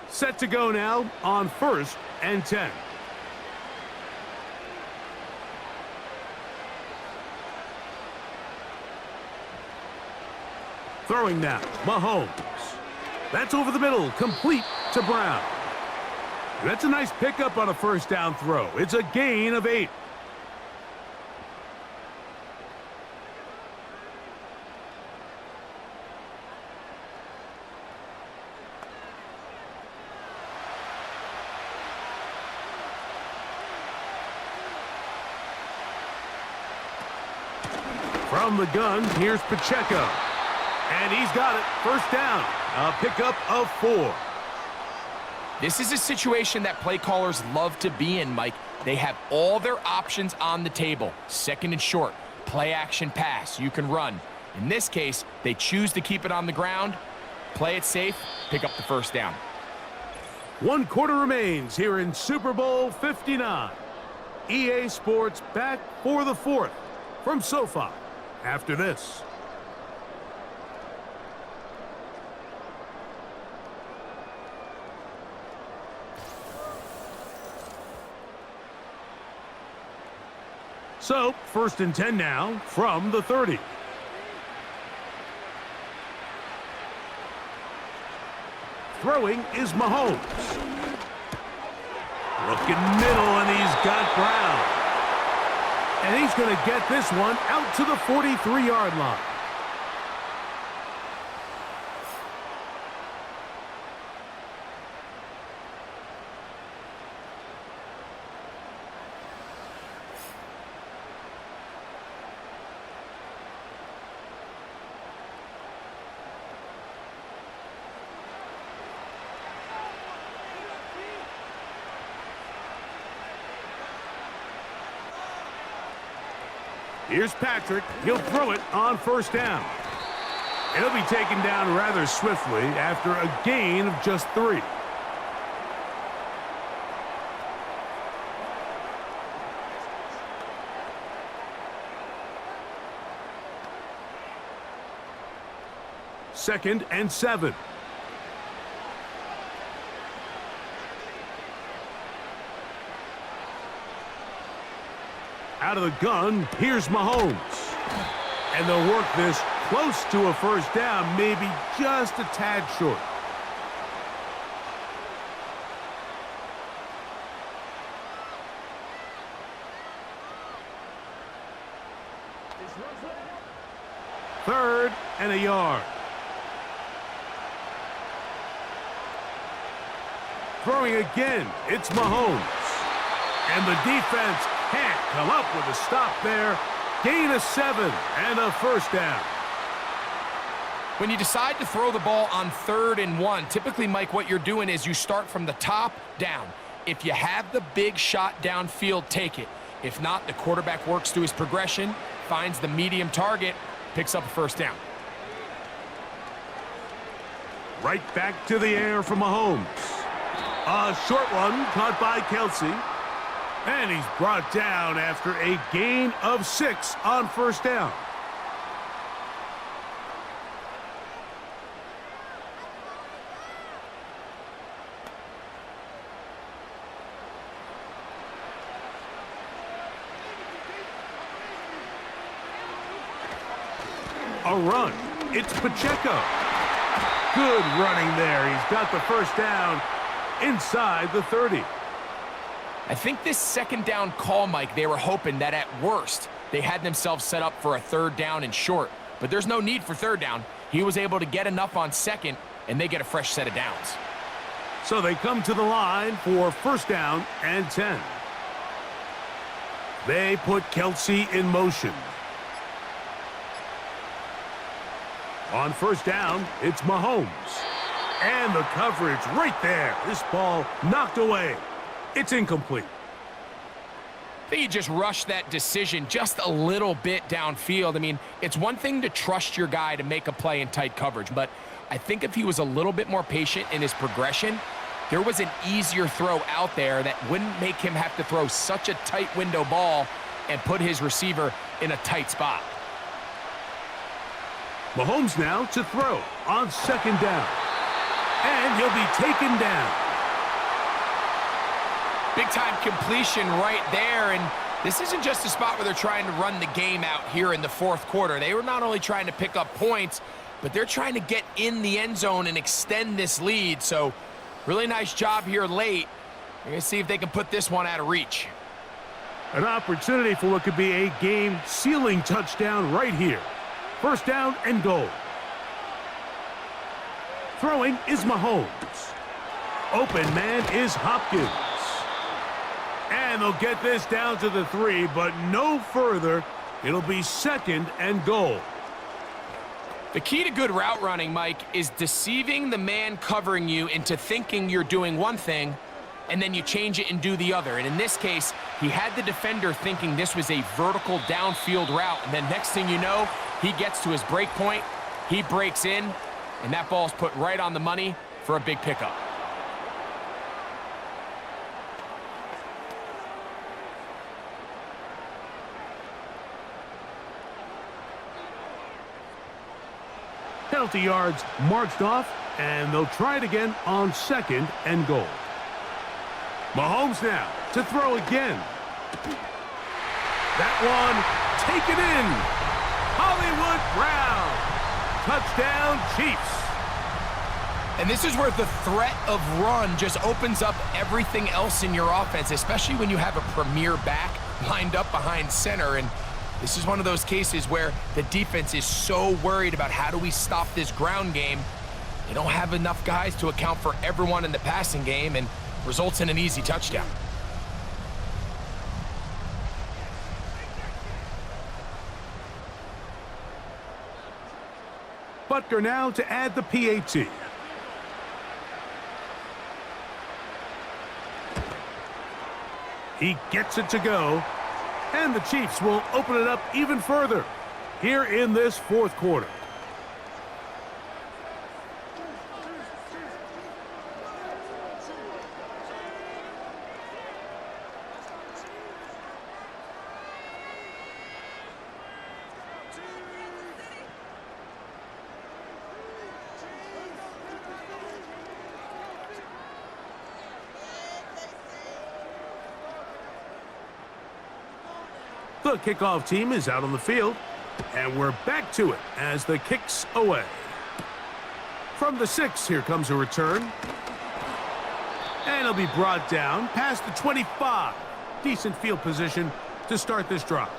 Speaker 2: Set to go now on 1st and 10. Throwing now, Mahomes. That's over the middle, complete to Brown. That's a nice pickup on a first down throw. It's a gain of 8. From the gun, here's Pacheco. And he's got it. First down. A pickup of 4.
Speaker 3: This is a situation that play callers love to be in, Mike. They have all their options on the table. Second and short, play action pass, you can run. In this case, they choose to keep it on the ground, play it safe, pick up the first down.
Speaker 2: 1 quarter remains here in Super Bowl 59. EA Sports back for the 4th from SoFi after this. So, 1st and 10 now from the 30. Throwing is Mahomes. Looking middle, and he's got Brown. And he's going to get this one out to the 43-yard line. Here's Patrick. He'll throw it on first down. It'll be taken down rather swiftly after a gain of just 3. Second and 7. Out of the gun, here's Mahomes. And they'll work this close to a first down, maybe just a tad short. Third and a yard. Throwing again, it's Mahomes. And the defense can't come up with a stop there. Gain of 7 and a first down.
Speaker 3: When you decide to throw the ball on 3rd and 1, typically, Mike, what you're doing is you start from the top down. If you have the big shot downfield, take it. If not, the quarterback works through his progression, finds the medium target, picks up a first down.
Speaker 2: Right back to the air from Mahomes. A short one caught by Kelsey. And he's brought down after a gain of 6 on first down. A run. It's Pacheco. Good running there. He's got the first down inside the 30.
Speaker 3: I think this second down call, Mike, they were hoping that at worst they had themselves set up for a 3rd down and short. But there's no need for 3rd down. He was able to get enough on 2nd, and they get a fresh set of downs.
Speaker 2: So they come to the line for first down and 10. They put Kelsey in motion. On first down, it's Mahomes. And the coverage right there. This ball knocked away. It's incomplete.
Speaker 3: I think you just rushed that decision just a little bit downfield. I mean, it's one thing to trust your guy to make a play in tight coverage, but I think if he was a little bit more patient in his progression, there was an easier throw out there that wouldn't make him have to throw such a tight window ball and put his receiver in a tight spot.
Speaker 2: Mahomes now to throw on second down. And he'll be taken down.
Speaker 3: Big-time completion right there, and this isn't just a spot where they're trying to run the game out here in the 4th quarter. They were not only trying to pick up points, but they're trying to get in the end zone and extend this lead. So really nice job here late. We're going to see if they can put this one out of reach.
Speaker 2: An opportunity for what could be a game-sealing touchdown right here. First down and goal. Throwing is Mahomes. Open man is Hopkins. And they'll get this down to the 3, but no further. It'll be second and goal.
Speaker 3: The key to good route running, Mike, is deceiving the man covering you into thinking you're doing one thing, and then you change it and do the other. And in this case, he had the defender thinking this was a vertical downfield route, and then next thing you know, he gets to his break point, he breaks in, and that ball's put right on the money for a big pickup.
Speaker 2: Penalty yards marched off, and they'll try it again on second and goal. Mahomes now to throw again. That one taken in. Hollywood Brown. Touchdown, Chiefs.
Speaker 3: And this is where the threat of run just opens up everything else in your offense, especially when you have a premier back lined up behind center. And this is one of those cases where the defense is so worried about how do we stop this ground game. They don't have enough guys to account for everyone in the passing game, and results in an easy touchdown.
Speaker 2: Butker now to add the PAT. He gets it to go, and the Chiefs will open it up even further here in this fourth quarter. The kickoff team is out on the field, and we're back to it as the kick's away. From the 6, here comes a return. And it'll be brought down past the 25. Decent field position to start this drive.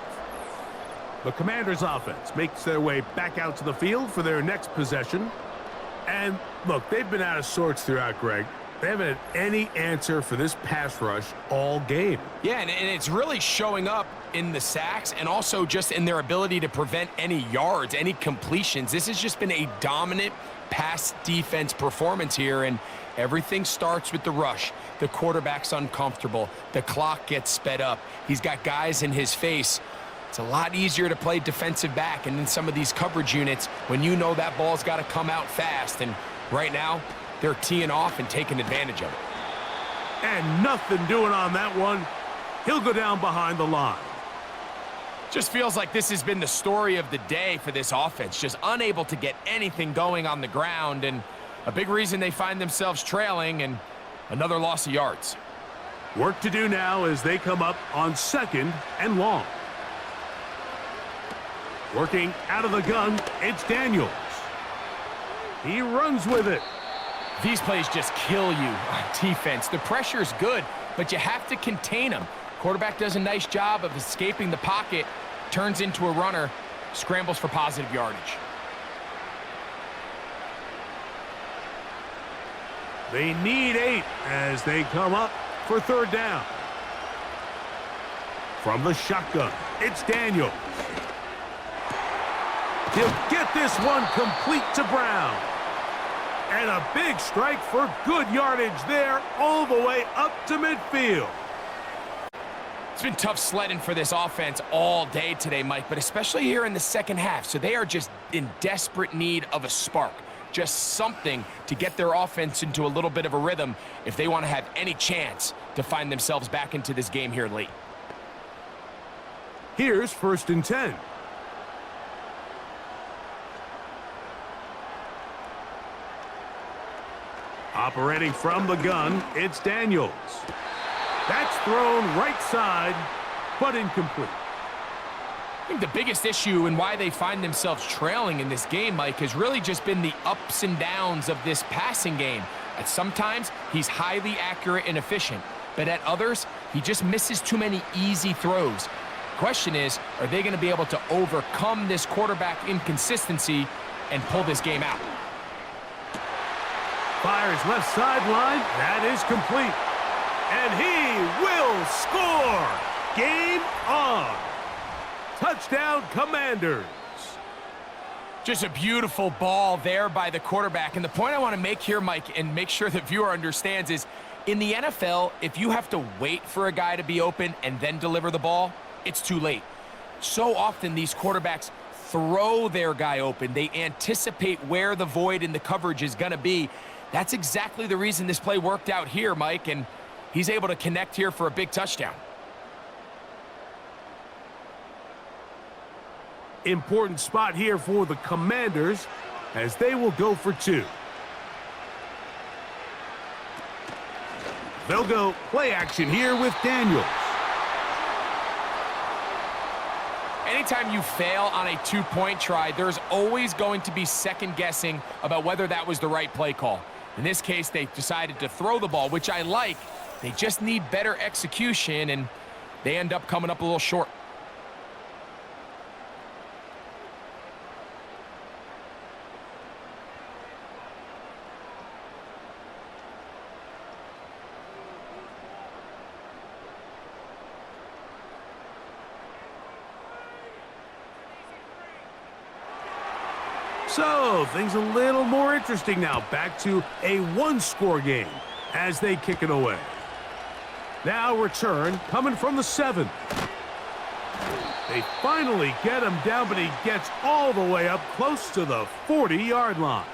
Speaker 2: The Commanders' offense makes their way back out to the field for their next possession. And look, they've been out of sorts throughout, Greg. They haven't had any answer for this pass rush all game.
Speaker 3: Yeah, and it's really showing up in the sacks and also just in their ability to prevent any yards, any completions. This has just been a dominant pass defense performance here, and everything starts with the rush. The quarterback's uncomfortable. The clock gets sped up. He's got guys in his face. It's a lot easier to play defensive back and in some of these coverage units when you know that ball's got to come out fast, and right now, they're teeing off and taking advantage of it.
Speaker 2: And nothing doing on that one. He'll go down behind the line.
Speaker 3: Just feels like this has been the story of the day for this offense. Just unable to get anything going on the ground, and a big reason they find themselves trailing and another loss of yards.
Speaker 2: Work to do now as they come up on second and long. Working out of the gun, it's Daniels. He runs with it.
Speaker 3: These plays just kill you on defense. The pressure's good, but you have to contain them. Quarterback does a nice job of escaping the pocket, turns into a runner, scrambles for positive yardage.
Speaker 2: They need 8 as they come up for third down. From the shotgun, it's Daniels. He'll get this one complete to Brown. And a big strike for good yardage there all the way up to midfield.
Speaker 3: It's been tough sledding for this offense all day today, Mike, but especially here in the second half. So they are just in desperate need of a spark, just something to get their offense into a little bit of a rhythm if they want to have any chance to find themselves back into this game here late.
Speaker 2: Here's 1st and 10. Operating from the gun, it's Daniels. That's thrown right side, but incomplete.
Speaker 3: think the biggest issue and why they find themselves trailing in this game, Mike, has really just been the ups and downs of this passing game. At sometimes, he's highly accurate and efficient, but at others, he just misses too many easy throws. Question is, are they going to be able to overcome this quarterback inconsistency and pull this game out?
Speaker 2: Fires left sideline. That is complete. And he will score. Game on. Touchdown, Commanders.
Speaker 3: Just a beautiful ball there by the quarterback. And the point I want to make here, Mike, and make sure the viewer understands is, in the NFL, if you have to wait for a guy to be open and then deliver the ball, it's too late. So often these quarterbacks throw their guy open. They anticipate where the void in the coverage is going to be. That's exactly the reason this play worked out here, Mike, and he's able to connect here for a big touchdown.
Speaker 2: Important spot here for the Commanders as they will go for two. They'll go play action here with Daniels.
Speaker 3: Anytime you fail on a two-point try, there's always going to be second guessing about whether that was the right play call. In this case, they decided to throw the ball, which I like. They just need better execution, and they end up coming up a little short.
Speaker 2: So, things a little more interesting now. Back to a one-score game as they kick it away. Now return coming from the 7. They finally get him down, but he gets all the way up close to the 40-yard line.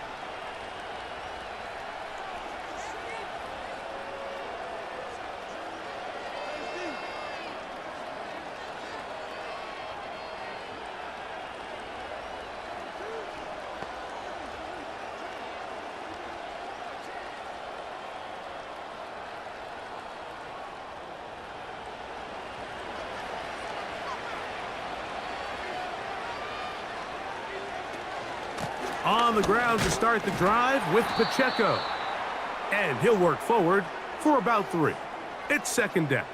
Speaker 2: On the ground to start the drive with Pacheco. And he'll work forward for about 3. It's second down.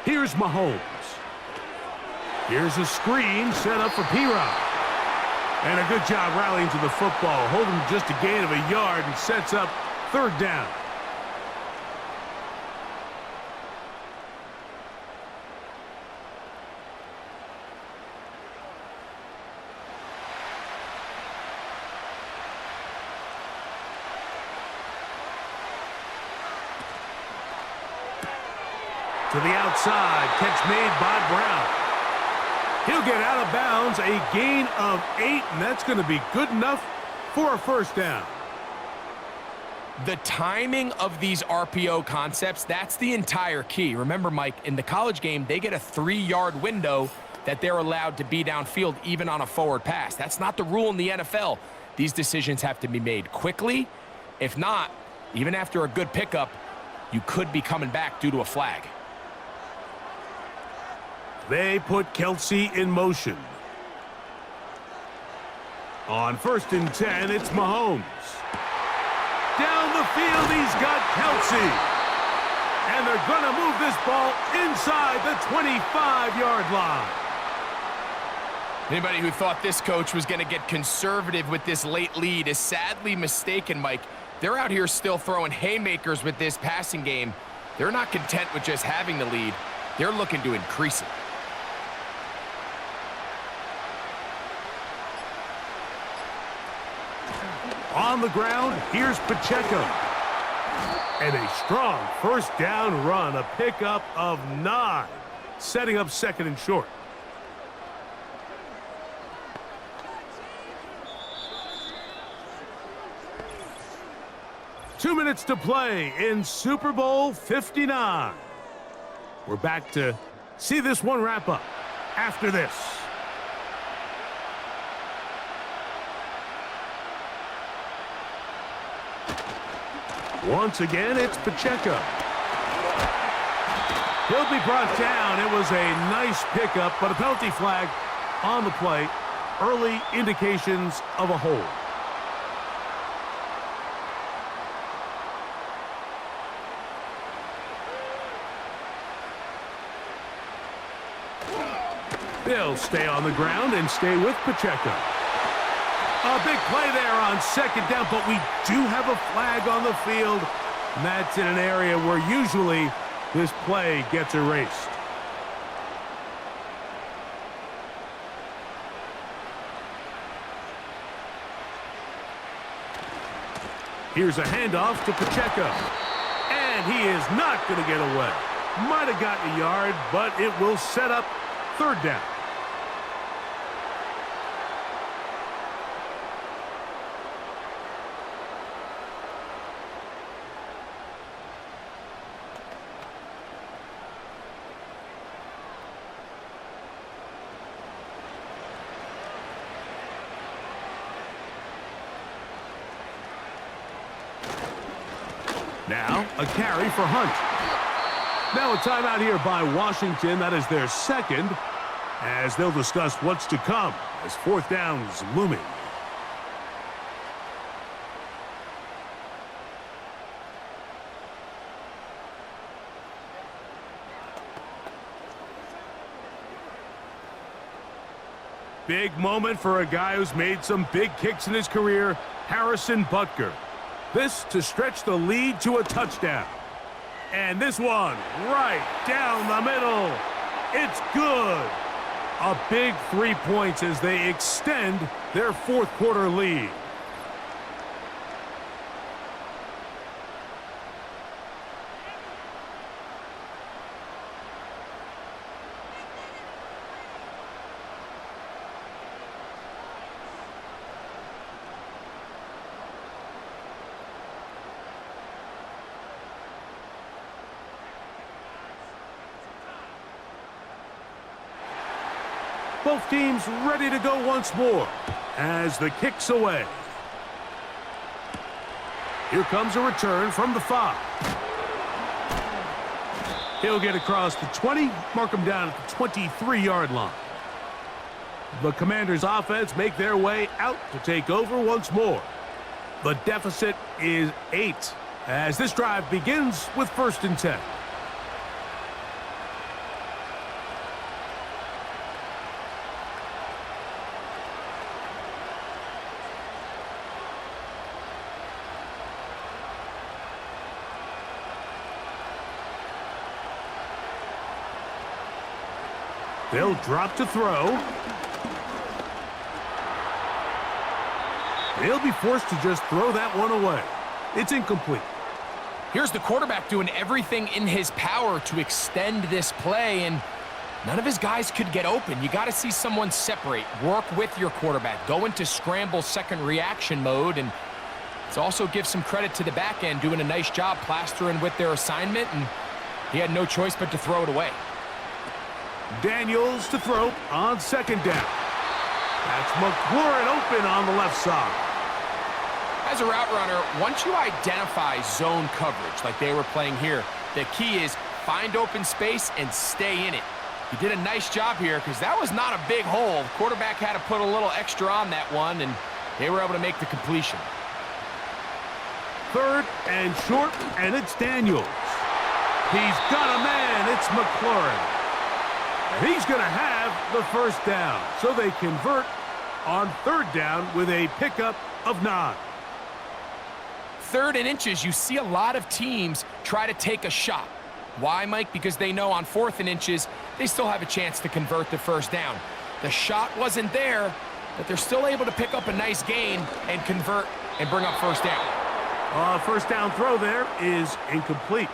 Speaker 2: Here's Mahomes. Here's a screen set up for P-Rod. And a good job rallying to the football. Holding just a gain of a yard and sets up third down. To the outside, catch made by Brown. He'll get out of bounds, a gain of 8, and that's going to be good enough for a first down.
Speaker 3: The timing of these RPO concepts, that's the entire key. Remember, Mike, in the college game, they get a 3-yard window that they're allowed to be downfield even on a forward pass. That's not the rule in the NFL. These decisions have to be made quickly. If not, even after a good pickup, you could be coming back due to a flag.
Speaker 2: They put Kelsey in motion. On 1st and 10, it's Mahomes. Down the field, he's got Kelsey. And they're going to move this ball inside the 25-yard line.
Speaker 3: Anybody who thought this coach was going to get conservative with this late lead is sadly mistaken, Mike. They're out here still throwing haymakers with this passing game. They're not content with just having the lead. They're looking to increase it.
Speaker 2: On the ground, here's Pacheco. And a strong first down run, a pickup of 9, setting up 2nd and short. Two minutes to play in Super Bowl 59. We're back to see this one wrap up after this. Once again, it's Pacheco. He'll be brought down. It was a nice pickup, but a penalty flag on the play. Early indications of a hold. They'll stay on the ground and stay with Pacheco. A big play there on second down, but we do have a flag on the field. And that's in an area where usually this play gets erased. Here's a handoff to Pacheco. And he is not going to get away. Might have gotten a yard, but it will set up third down. Now, a carry for Hunt. Now a timeout here by Washington. That is their second, as they'll discuss what's to come as fourth down is looming. Big moment for a guy who's made some big kicks in his career, Harrison Butker. This to stretch the lead to a touchdown. And this one right down the middle. It's good. A big 3 points as they extend their fourth quarter lead. Both teams ready to go once more as the kick's away. Here comes a return from the 5. He'll get across the 20, mark him down at the 23-yard line. The Commanders' offense make their way out to take over once more. The deficit is 8 as this drive begins with 1st and 10. They'll drop to throw. They'll be forced to just throw that one away. It's incomplete.
Speaker 3: Here's the quarterback doing everything in his power to extend this play, and none of his guys could get open. You got to see someone separate, work with your quarterback, go into scramble second reaction mode, and it also gives some credit to the back end doing a nice job plastering with their assignment, and he had no choice but to throw it away.
Speaker 2: Daniels to throw on 2nd down. That's McLaurin open on the left side.
Speaker 3: As a route runner, once you identify zone coverage like they were playing here, the key is find open space and stay in it. He did a nice job here because that was not a big hole. The quarterback had to put a little extra on that one, and they were able to make the completion.
Speaker 2: 3rd and short, and it's Daniels. He's got a man. It's McLaurin. He's going to have the 1st down, so they convert on 3rd down with a pickup of 9.
Speaker 3: 3rd and inches, you see a lot of teams try to take a shot. Why, Mike? Because they know on 4th and inches, they still have a chance to convert the 1st down. The shot wasn't there, but they're still able to pick up a nice gain and convert and bring up 1st down.
Speaker 2: 1st down throw there is incomplete.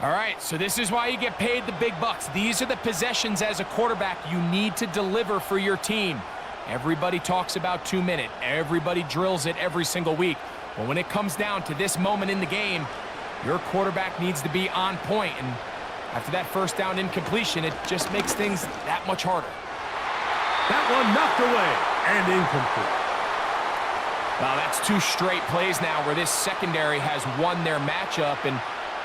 Speaker 3: All right, so this is why you get paid the big bucks. These are the possessions as a quarterback you need to deliver for your team. Everybody talks about 2-minute. Everybody drills it every single week. But when it comes down to this moment in the game, your quarterback needs to be on point. And After that first down incompletion, it just makes things that much harder.
Speaker 2: That one knocked away and incomplete.
Speaker 3: Well, that's 2 straight plays now where this secondary has won their matchup, and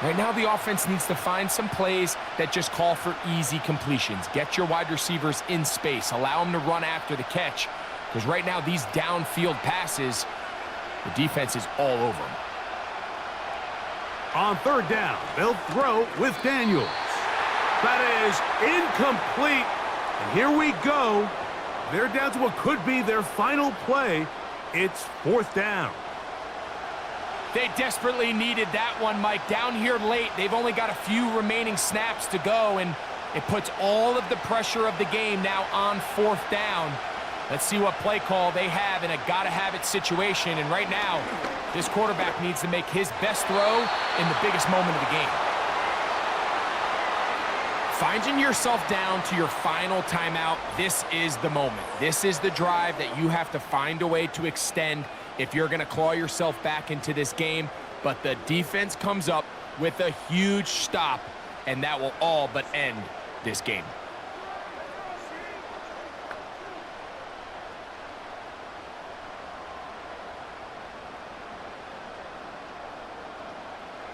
Speaker 3: right now the offense needs to find some plays that just call for easy completions. Get your wide receivers in space. Allow them to run after the catch, because right now these downfield passes, the defense is all over them.
Speaker 2: On third down, they'll throw with Daniels. That is incomplete. And here we go. They're down to what could be their final play. It's fourth down.
Speaker 3: They desperately needed that one, Mike. Down here late, they've only got a few remaining snaps to go, and it puts all of the pressure of the game now on fourth down. Let's see what play call they have in a gotta-have-it situation. And right now, this quarterback needs to make his best throw in the biggest moment of the game. Finding yourself down to your final timeout, this is the moment. This is the drive that you have to find a way to extend if you're going to claw yourself back into this game. But the defense comes up with a huge stop, and that will all but end this game.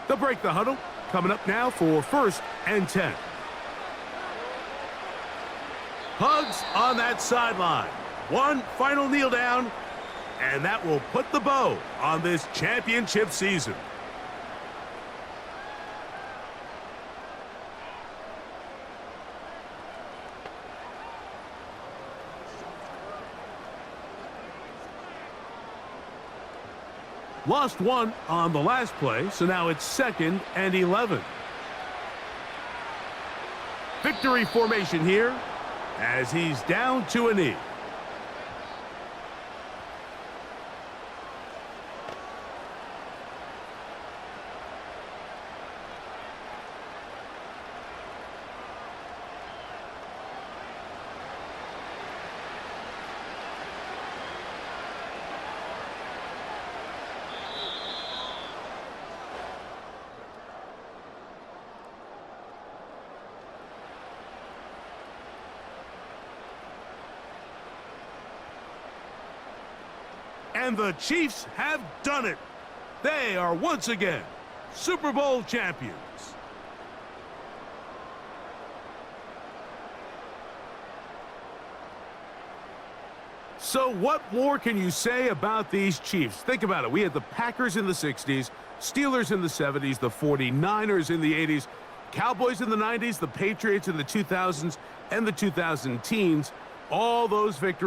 Speaker 2: They'll break the huddle. Coming up now for 1st and 10. Hugs on that sideline. One final kneel down, and that will put the bow on this championship season. Lost one on the last play, so now it's 2nd and 11. Victory formation here as he's down to a knee. And the Chiefs have done it. They are once again Super Bowl champions. So what more can you say about these Chiefs? Think about it. We had the Packers in the 60s, Steelers in the 70s, the 49ers in the 80s, Cowboys in the 90s, the Patriots in the 2000s, and the 2010s. All those victories.